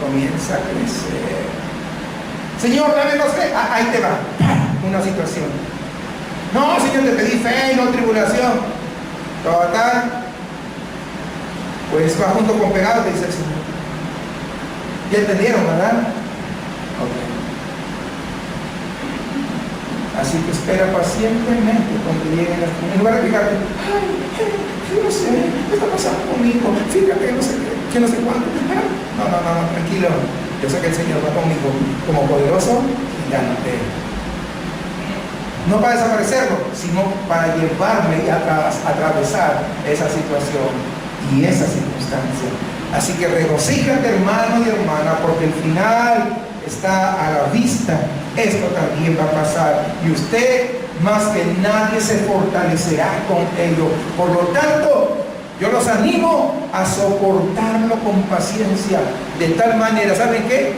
comienza a crecer. Señor, dame más fe. Ahí te va una situación. No, Señor, te pedí fe y no tribulación. Total, pues va junto con pegado, te dice el Señor. ¿Ya entendieron, verdad? Ok. Así que espera pacientemente cuando lleguen las... En lugar de fijarte, yo no sé, ¿qué está pasando conmigo? Fíjate, no sé qué, que no sé cuánto. No, tranquilo. Yo sé que el Señor va conmigo como poderoso gigante. No para desaparecerlo, sino para llevarme a atravesar esa situación y esa circunstancia. Así que regocíjate, hermano y hermana, porque el final está a la vista. Esto también va a pasar y usted más que nadie se fortalecerá con ello. Por lo tanto, yo los animo a soportarlo con paciencia, de tal manera, ¿saben qué?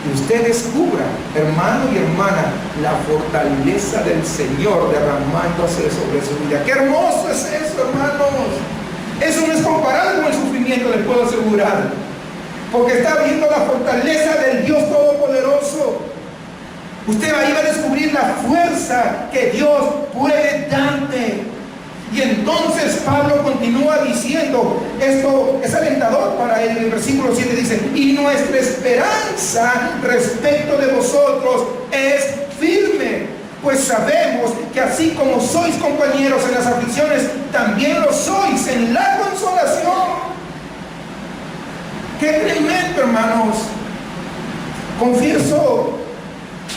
Que usted descubra, hermano y hermana, la fortaleza del Señor derramándose sobre su vida. ¡Qué hermoso es eso, hermanos! Eso no es comparable con el sufrimiento, les puedo asegurar, porque está viendo la fortaleza del Dios Todopoderoso. Usted ahí va a descubrir la fuerza que Dios puede darte. Y entonces Pablo continúa diciendo, esto es alentador para él. En el versículo 7 dice, y nuestra esperanza respecto de vosotros es firme, pues sabemos que así como sois compañeros en las aflicciones, también lo sois en la consolación. ¡Qué tremendo, hermanos! Confieso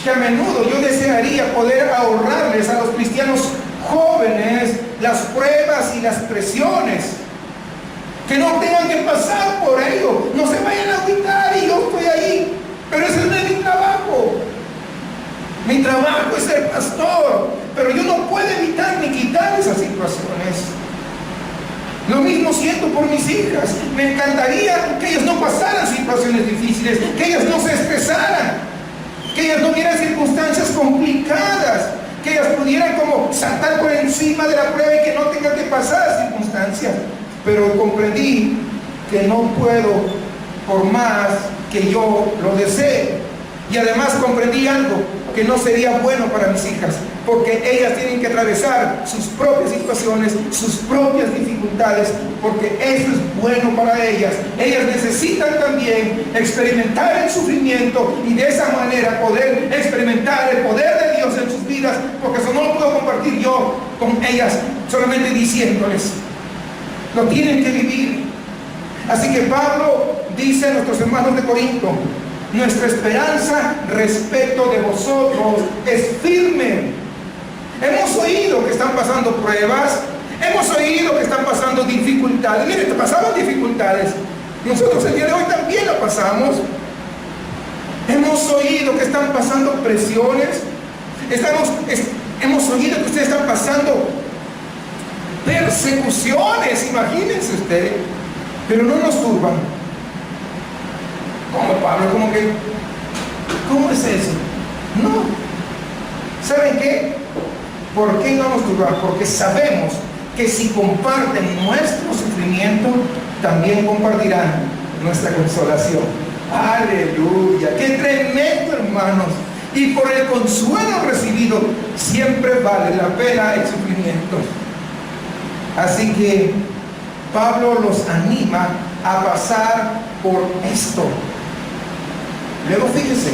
que a menudo yo desearía poder ahorrarles a los cristianos jóvenes las pruebas y las presiones, que no tengan que pasar por ello, no se vayan a agüitar y yo estoy ahí, pero ese no es mi trabajo. Mi trabajo es ser pastor, pero yo no puedo evitar ni quitar esas situaciones. Lo mismo siento por mis hijas. Me encantaría que ellas no pasaran situaciones difíciles, que ellas no se estresaran, que ellas no vieran circunstancias complicadas, que ellas pudieran como saltar por encima de la prueba y que no tengan que pasar circunstancias. Pero comprendí que no puedo, por más que yo lo desee. Y además comprendí algo, que no sería bueno para mis hijas, porque ellas tienen que atravesar sus propias situaciones, sus propias dificultades, porque eso es bueno para ellas. Ellas necesitan también experimentar el sufrimiento y de esa manera poder experimentar el poder de Dios en sus vidas, porque eso no lo puedo compartir yo con ellas solamente diciéndoles. Lo tienen que vivir. Así que Pablo dice a nuestros hermanos de Corinto, nuestra esperanza respecto de vosotros es firme. Hemos oído que están pasando pruebas, hemos oído que están pasando dificultades. Miren, pasaban dificultades. Nosotros el día de hoy también la pasamos. Hemos oído que están pasando presiones. Hemos oído que ustedes están pasando persecuciones, imagínense ustedes, pero no nos turban. ¿Cómo, Pablo? ¿Cómo es eso? No. ¿Saben qué? ¿Por qué no nos turban? Porque sabemos que si comparten nuestro sufrimiento, también compartirán nuestra consolación. Aleluya, qué tremendo, hermanos. Y por el consuelo recibido siempre vale la pena el sufrimiento. Así que Pablo los anima a pasar por esto. Luego fíjese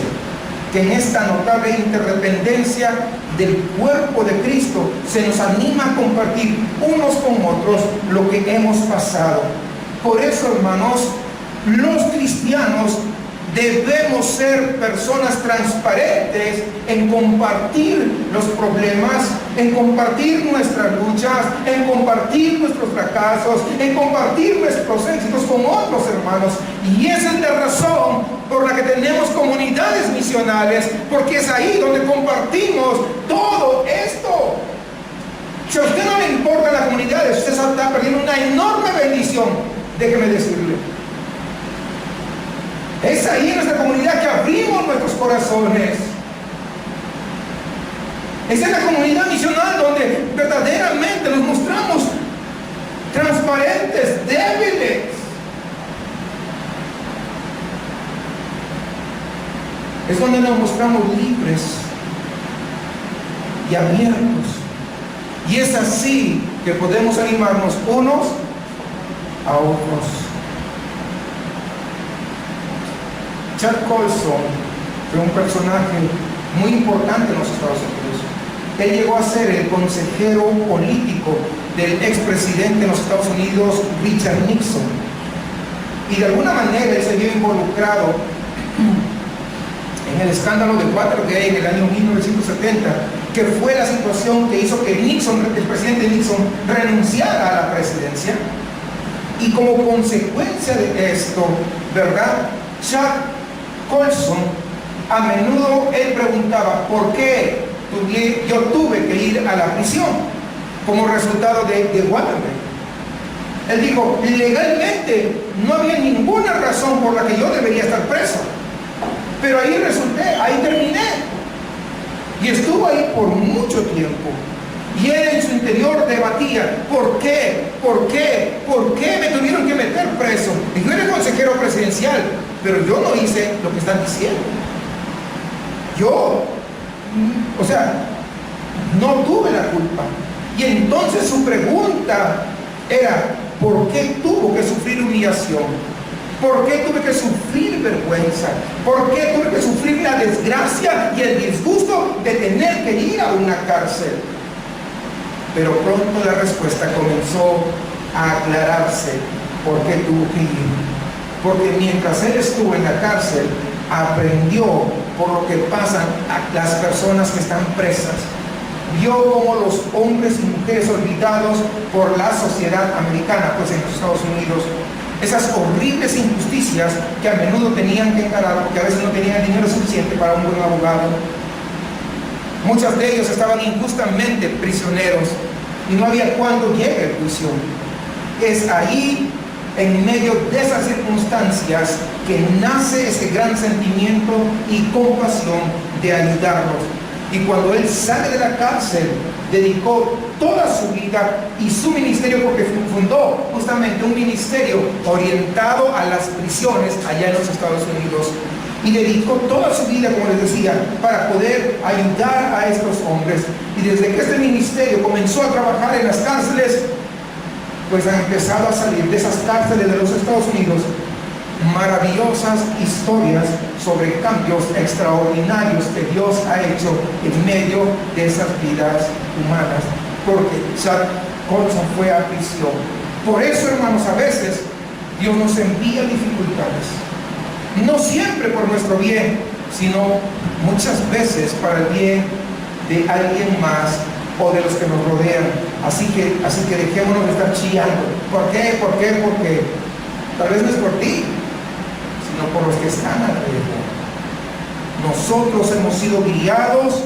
que en esta notable interdependencia del cuerpo de Cristo se nos anima a compartir unos con otros lo que hemos pasado. Por eso, hermanos, los cristianos debemos ser personas transparentes en compartir los problemas, en compartir nuestras luchas, en compartir nuestros fracasos, en compartir nuestros éxitos con otros hermanos. Y esa es la razón por la que tenemos comunidades misionales, porque es ahí donde compartimos todo esto. Si a usted no le importa la comunidad, usted está perdiendo una enorme bendición, déjeme decirle. Es ahí en nuestra comunidad que abrimos nuestros corazones. Es en la comunidad misional donde verdaderamente nos mostramos transparentes, débiles. Es donde nos mostramos libres y abiertos. Y es así que podemos animarnos unos a otros. Chuck Colson fue un personaje muy importante en los Estados Unidos. Él llegó a ser el consejero político del expresidente de los Estados Unidos, Richard Nixon. Y de alguna manera él se vio involucrado en el escándalo de Watergate en el año 1970, que fue la situación que hizo que el presidente Nixon, renunciara a la presidencia. Y como consecuencia de esto, ¿verdad? Chuck Colson, a menudo él preguntaba por qué yo tuve que ir a la prisión como resultado de Watergate. Él dijo, legalmente no había ninguna razón por la que yo debería estar preso, pero ahí ahí terminé, y estuvo ahí por mucho tiempo. Y él en su interior debatía, ¿por qué me tuvieron que meter preso? Y yo era consejero presidencial, pero yo no hice lo que están diciendo. No tuve la culpa. Y entonces su pregunta era, ¿por qué tuvo que sufrir humillación? ¿Por qué tuve que sufrir vergüenza? ¿Por qué tuve que sufrir la desgracia y el disgusto de tener que ir a una cárcel? Pero pronto la respuesta comenzó a aclararse por qué tuvo que ir. Porque mientras él estuvo en la cárcel, aprendió por lo que pasan a las personas que están presas. Vio cómo los hombres y mujeres olvidados por la sociedad americana, pues en los Estados Unidos, esas horribles injusticias que a menudo tenían que encarar porque a veces no tenían dinero suficiente para un buen abogado. Muchos de ellos estaban injustamente prisioneros y no había cuándo llegue el juicio. Es ahí, en medio de esas circunstancias, que nace ese gran sentimiento y compasión de ayudarlos. Y cuando él sale de la cárcel, dedicó toda su vida y su ministerio, porque fundó justamente un ministerio orientado a las prisiones allá en los Estados Unidos, y dedicó toda su vida, como les decía, para poder ayudar a estos hombres. Y desde que este ministerio comenzó a trabajar en las cárceles, pues han empezado a salir de esas cárceles de los Estados Unidos maravillosas historias sobre cambios extraordinarios que Dios ha hecho en medio de esas vidas humanas, porque Chuck Colson fue a prisión. Por eso, hermanos, a veces Dios nos envía dificultades, no siempre por nuestro bien, sino muchas veces para el bien de alguien más o de los que nos rodean. Así que dejémonos de estar chillando. ¿Por qué? Porque tal vez no es por ti, sino por los que están alrededor. Nosotros hemos sido guiados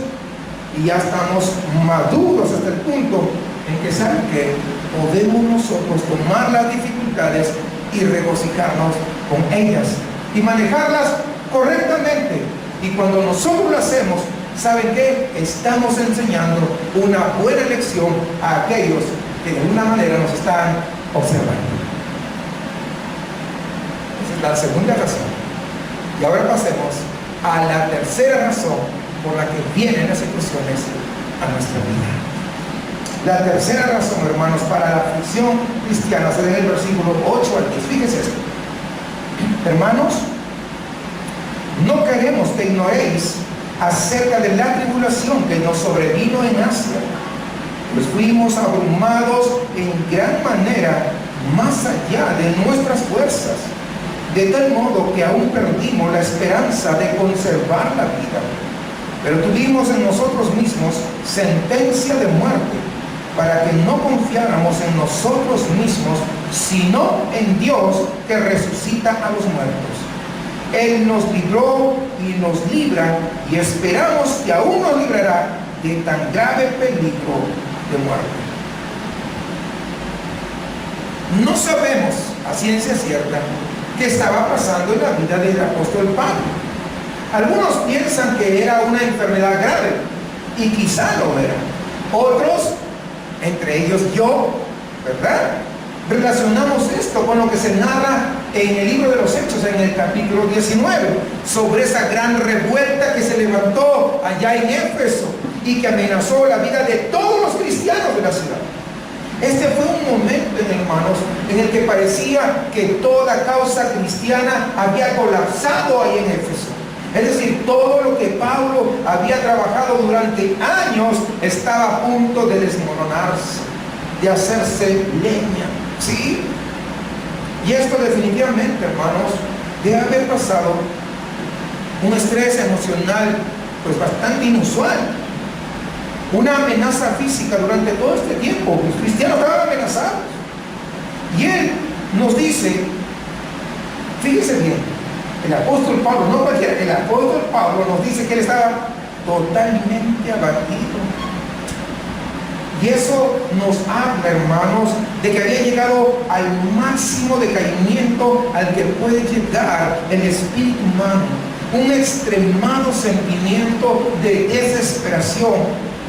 y ya estamos maduros hasta el punto en que, ¿saben qué? podemos nosotros tomar las dificultades y regocijarnos con ellas y manejarlas correctamente. Y cuando nosotros lo hacemos, ¿saben qué? Estamos enseñando una buena lección a aquellos que de alguna manera nos están observando. Esa es la segunda razón. Y ahora pasemos a la tercera razón por la que vienen las situaciones a nuestra vida. La tercera razón, hermanos, para la aflicción cristiana se ve en el versículo 8 al 10. Fíjense esto. Hermanos, no queremos que ignoréis acerca de la tribulación que nos sobrevino en Asia, pues fuimos abrumados en gran manera más allá de nuestras fuerzas, de tal modo que aún perdimos la esperanza de conservar la vida. Pero tuvimos en nosotros mismos sentencia de muerte, para que no confiáramos en nosotros mismos, sino en Dios que resucita a los muertos. Él nos libró y nos libra, y esperamos que aún nos librará de tan grave peligro de muerte. No sabemos a ciencia cierta qué estaba pasando en la vida del apóstol Pablo. Algunos piensan que era una enfermedad grave, y quizá lo era. Otros, entre ellos yo, ¿verdad?, relacionamos esto con lo que se narra en el libro de los Hechos, en el capítulo 19, sobre esa gran revuelta que se levantó allá en Éfeso y que amenazó la vida de todos los cristianos de la ciudad. Este fue un momento, hermanos, en el que parecía que toda causa cristiana había colapsado ahí en Éfeso. Es decir, todo lo que Pablo había trabajado durante años estaba a punto de desmoronarse, de hacerse leña. ¿Sí? Y esto definitivamente, hermanos, debe haber pasado un estrés emocional pues bastante inusual, una amenaza física durante todo este tiempo. Los cristianos estaban amenazados, y él nos dice, fíjese bien, el apóstol Pablo, no cualquiera, el apóstol Pablo nos dice que él estaba totalmente abatido. Y eso nos habla, hermanos, de que había llegado al máximo decaimiento al que puede llegar el espíritu humano. Un extremado sentimiento de desesperación.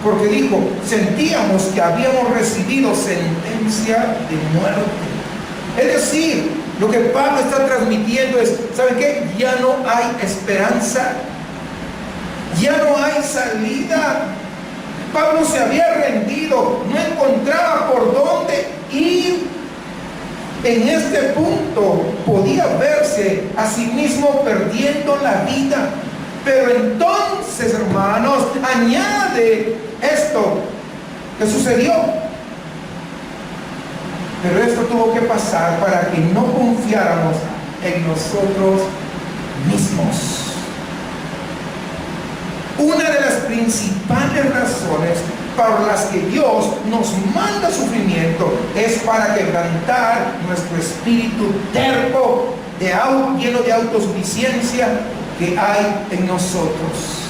Porque dijo, sentíamos que habíamos recibido sentencia de muerte. Es decir, lo que Pablo está transmitiendo es, ¿saben qué? Ya no hay esperanza. Ya no hay salida. Pablo se había rendido, no encontraba por dónde ir. En este punto podía verse a sí mismo perdiendo la vida. Pero entonces, hermanos, añade esto que sucedió. Pero esto tuvo que pasar para que no confiáramos en nosotros mismos. Una de las principales razones por las que Dios nos manda sufrimiento es para quebrantar nuestro espíritu terco, lleno de autosuficiencia que hay en nosotros.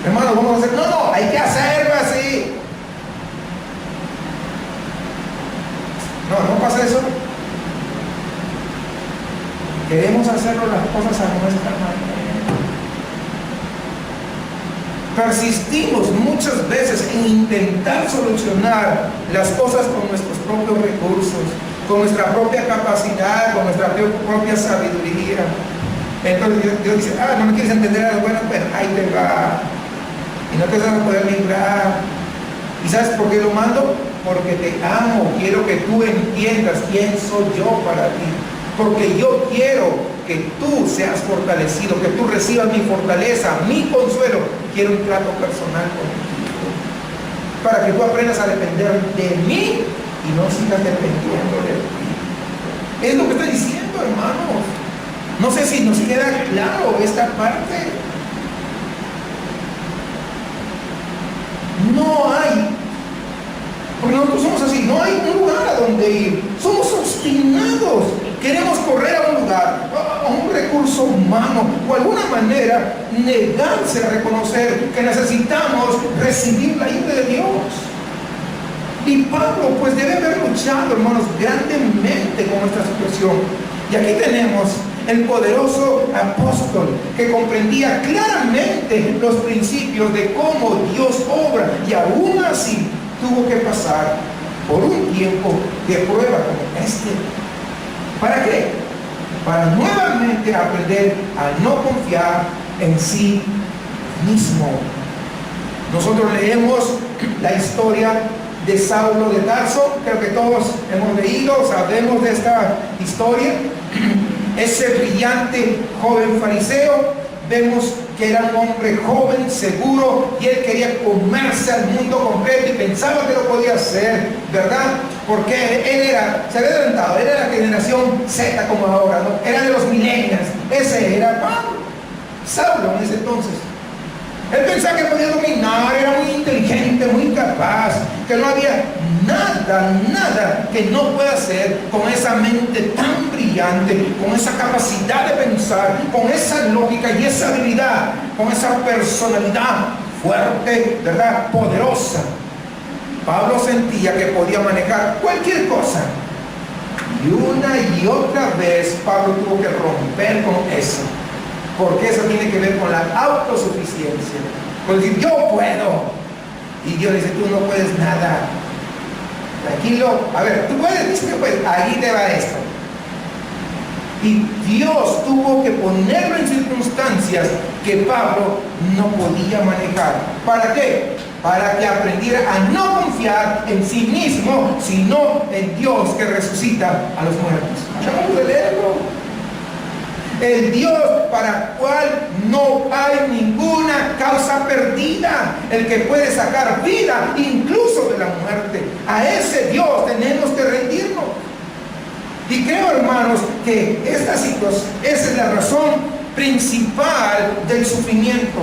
Hermanos, vamos a hacer, no, hay que hacerlo así. No pasa eso. Queremos hacerlo las cosas a nuestra manera. Persistimos muchas veces en intentar solucionar las cosas con nuestros propios recursos, con nuestra propia capacidad, con nuestra propia sabiduría. Entonces Dios dice, no me quieres entender algo bueno, pero ahí te va. Y no te vas a poder librar. ¿Y sabes por qué lo mando? Porque te amo, quiero que tú entiendas quién soy yo para ti. Porque yo quiero que tú seas fortalecido, que tú recibas mi fortaleza, mi consuelo. Quiero un trato personal contigo, para que tú aprendas a depender de mí y no sigas dependiendo de ti. Es lo que está diciendo, hermanos. No sé si nos queda claro esta parte. No hay, porque nosotros somos así, no hay un lugar a donde ir. Somos obstinados. Queremos correr a un lugar, a un recurso humano, o de alguna manera negarse a reconocer que necesitamos recibir la ayuda de Dios. Y Pablo pues debe haber luchado, hermanos, grandemente con esta situación. Y aquí tenemos el poderoso apóstol que comprendía claramente los principios de cómo Dios obra, y aún así tuvo que pasar por un tiempo de prueba como este. ¿Para qué? Para nuevamente aprender a no confiar en sí mismo. Nosotros leemos la historia de Saulo de Tarso, creo que todos hemos leído, sabemos de esta historia. Ese brillante joven fariseo, vemos que era un hombre joven, seguro, y él quería comerse al mundo completo y pensaba que lo podía hacer, ¿verdad? Porque se había adelantado, él era la generación Z como ahora, ¿no? Era de los millennials, ese era Saulo en ese entonces. Él pensaba que podía dominar, era muy inteligente, muy capaz, que no había nada que no pueda hacer con esa mente tan brillante, con esa capacidad de pensar, con esa lógica y esa habilidad, con esa personalidad fuerte, ¿verdad? Poderosa. Pablo sentía que podía manejar cualquier cosa. Y una y otra vez Pablo tuvo que romper con eso. Porque eso tiene que ver con la autosuficiencia. Con decir, yo puedo. Y Dios dice, tú no puedes nada. Tranquilo. A ver, tú puedes, dice que puedes. Ahí te va esto. Y Dios tuvo que ponerlo en circunstancias que Pablo no podía manejar. ¿Para qué? Para que aprendiera a no confiar en sí mismo, sino en Dios que resucita a los muertos. Acabamos de leerlo. El Dios para el cual no hay ninguna causa perdida, el que puede sacar vida incluso de la muerte. A ese Dios tenemos que rendirnos. Y creo, hermanos, que esta situación, esa es la razón principal del sufrimiento.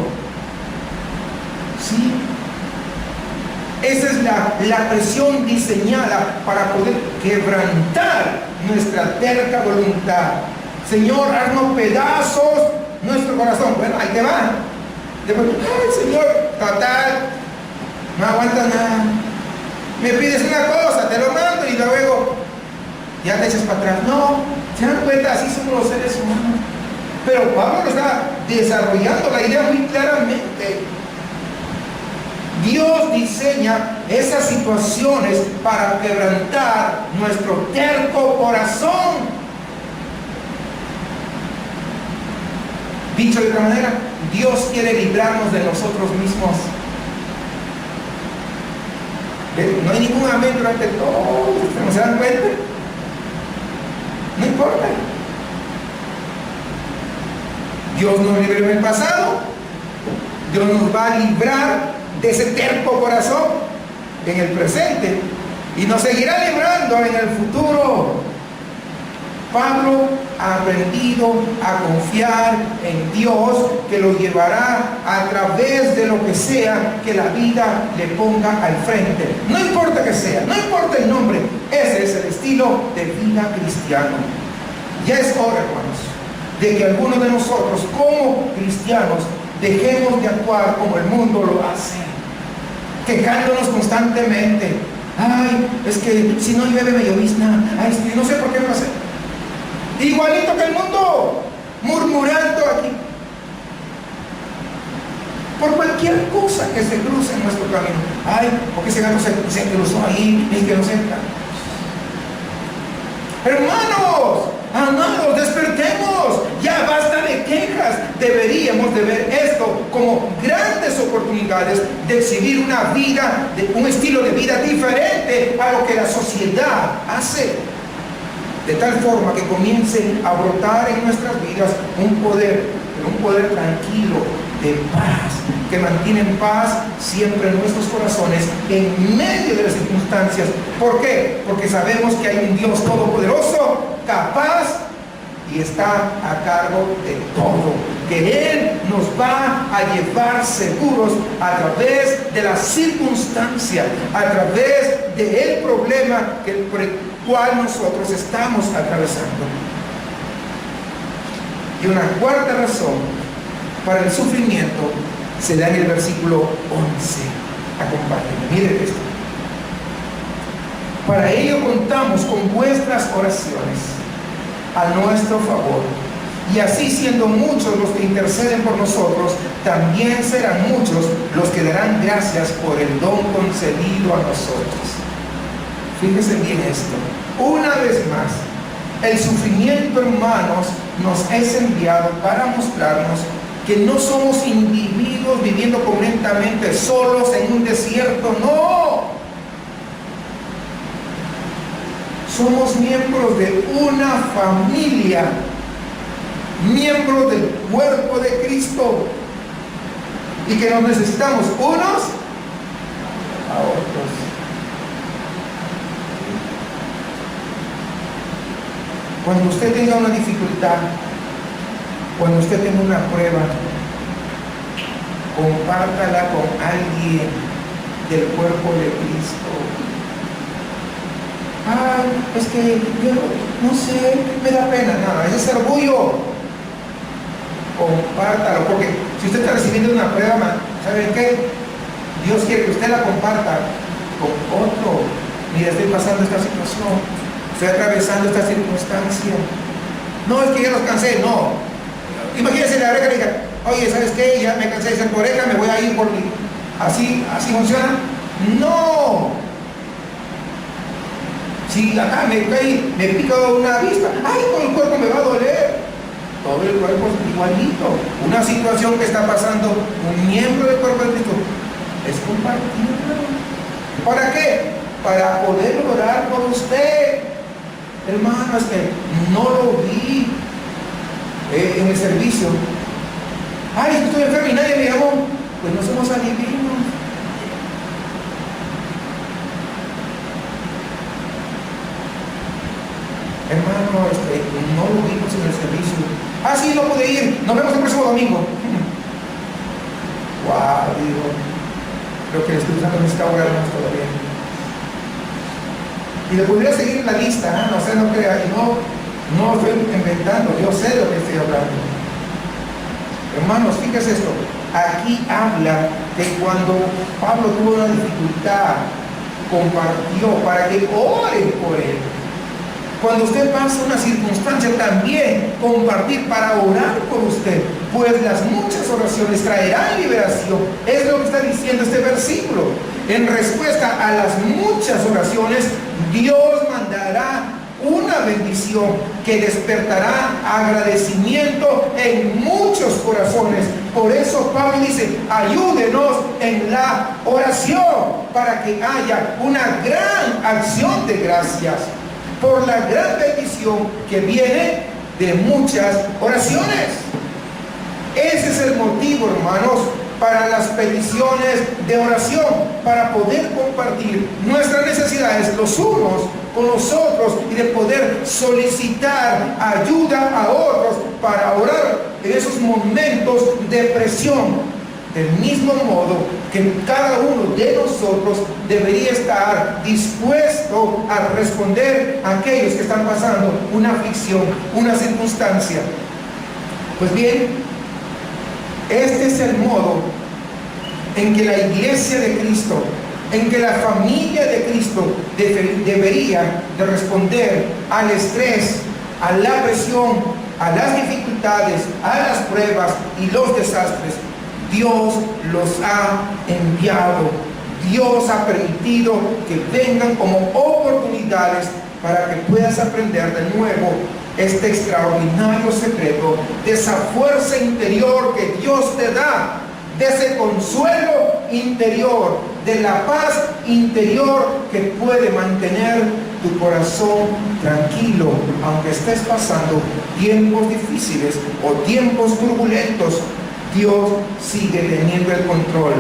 Sí. Esa es la presión diseñada para poder quebrantar nuestra terca voluntad. Señor, haznos pedazos nuestro corazón. Bueno, ahí te va. Después, ay, Señor, total, no aguanta nada. Me pides una cosa, te lo mando y luego ya te echas para atrás. No, se dan cuenta, así somos los seres humanos. Pero Pablo lo está desarrollando la idea muy claramente. Dios diseña esas situaciones para quebrantar nuestro terco corazón. Dicho de otra manera, Dios quiere librarnos de nosotros mismos. No hay ningún amén durante todo. ¿No se dan cuenta? No importa. Dios nos libró en el pasado. Dios nos va a librar de ese terco corazón en el presente. Y nos seguirá librando en el futuro. Pablo ha aprendido a confiar en Dios, que lo llevará a través de lo que sea que la vida le ponga al frente. No importa que sea, no importa el nombre, ese es el estilo de vida cristiano. Ya es hora, hermanos, de que algunos de nosotros como cristianos dejemos de actuar como el mundo lo hace, quejándonos constantemente. Ay, es que si no llueve me llovizna. Ay, es que no sé por qué no hace. Igualito que el mundo, murmurando aquí por cualquier cosa que se cruce en nuestro camino. Ay, porque ese gato se cruzó ahí y que no se... Hermanos, amados, despertemos. Ya basta de quejas. Deberíamos de ver esto como grandes oportunidades de exhibir una vida, un estilo de vida diferente a lo que la sociedad hace. De tal forma que comience a brotar en nuestras vidas un poder tranquilo, de paz, que mantiene en paz siempre en nuestros corazones en medio de las circunstancias. ¿Por qué? Porque sabemos que hay un Dios todopoderoso, capaz y está a cargo de todo, que Él nos va a llevar seguros a través de las circunstancias, a través del problema por el cual nosotros estamos atravesando. Y una cuarta razón para el sufrimiento se da en el versículo 11. Acompáñenme, miren esto. Para ello contamos con vuestras oraciones a nuestro favor. Y así, siendo muchos los que interceden por nosotros, también serán muchos los que darán gracias por el don concedido a nosotros. Fíjense bien esto. Una vez más, el sufrimiento, hermanos, nos es enviado para mostrarnos que no somos individuos viviendo completamente solos en un desierto. ¡No! Somos miembros de una familia, miembros del cuerpo de Cristo, y que nos necesitamos unos a otros. Cuando usted tenga una dificultad, cuando usted tenga una prueba, compártala con alguien del cuerpo de Cristo. Es que yo no sé, me da pena. Nada, ese es orgullo. Compártalo, porque si usted está recibiendo una prueba, ¿saben qué? Dios quiere que usted la comparta con otro. Mira, estoy pasando esta situación, estoy atravesando esta circunstancia. No, es que ya los cansé, no. Imagínense la oreja y diga, oye, ¿sabes qué? Ya me cansé de ser oreja, me voy a ir por mi... ¿Así funciona? No. Si acá me pica una vista, ¡ay, todo el cuerpo me va a doler! Todo el cuerpo es igualito. Una situación que está pasando un miembro del cuerpo de Cristo es compartirlo. ¿Para qué? Para poder orar por usted. Hermano, es que no lo vi en el servicio. ¡Ay, estoy enfermo y nadie me llamó! Pues no somos adivinos. Hermano, no lo vimos en el servicio. Sí, no pude ir. Nos vemos el próximo domingo. Wow, digo, creo que el Espíritu Santo necesita orar más todavía. Y le podría seguir la lista, no sé, no crea, y no estoy inventando, yo sé de lo que estoy hablando. Hermanos, fíjese esto. Aquí habla que cuando Pablo tuvo una dificultad, compartió para que oren por él. Cuando usted pasa una circunstancia, también compartir para orar por usted, pues las muchas oraciones traerán liberación. Es lo que está diciendo este versículo. En respuesta a las muchas oraciones, Dios mandará una bendición que despertará agradecimiento en muchos corazones. Por eso Pablo dice, ayúdenos en la oración para que haya una gran acción de gracias por la gran bendición que viene de muchas oraciones. Ese es el motivo, hermanos, para las peticiones de oración, para poder compartir nuestras necesidades los unos con los otros y de poder solicitar ayuda a otros para orar en esos momentos de presión. Del mismo modo que cada uno de nosotros debería estar dispuesto a responder a aquellos que están pasando una aflicción, una circunstancia. Pues bien, este es el modo en que la iglesia de Cristo, en que la familia de Cristo debería de responder al estrés, a la presión, a las dificultades, a las pruebas y los desastres. Dios los ha enviado. Dios ha permitido que vengan como oportunidades para que puedas aprender de nuevo este extraordinario secreto de esa fuerza interior que Dios te da, de ese consuelo interior, de la paz interior que puede mantener tu corazón tranquilo, aunque estés pasando tiempos difíciles o tiempos turbulentos. Dios sigue teniendo el control.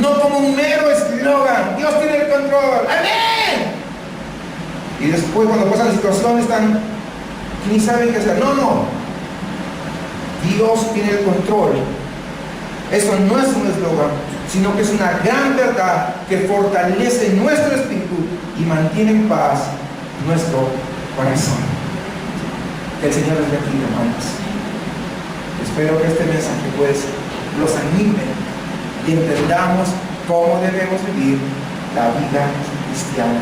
No como un mero eslogan, Dios tiene el control, ¡amén! Y después cuando pasan las situaciones están, ni saben qué hacer. No, Dios tiene el control. Eso no es un eslogan, sino que es una gran verdad que fortalece nuestro espíritu y mantiene en paz nuestro corazón. Que el Señor les bendiga, hermanos. Espero que este mensaje pues los anime y entendamos cómo debemos vivir la vida cristiana.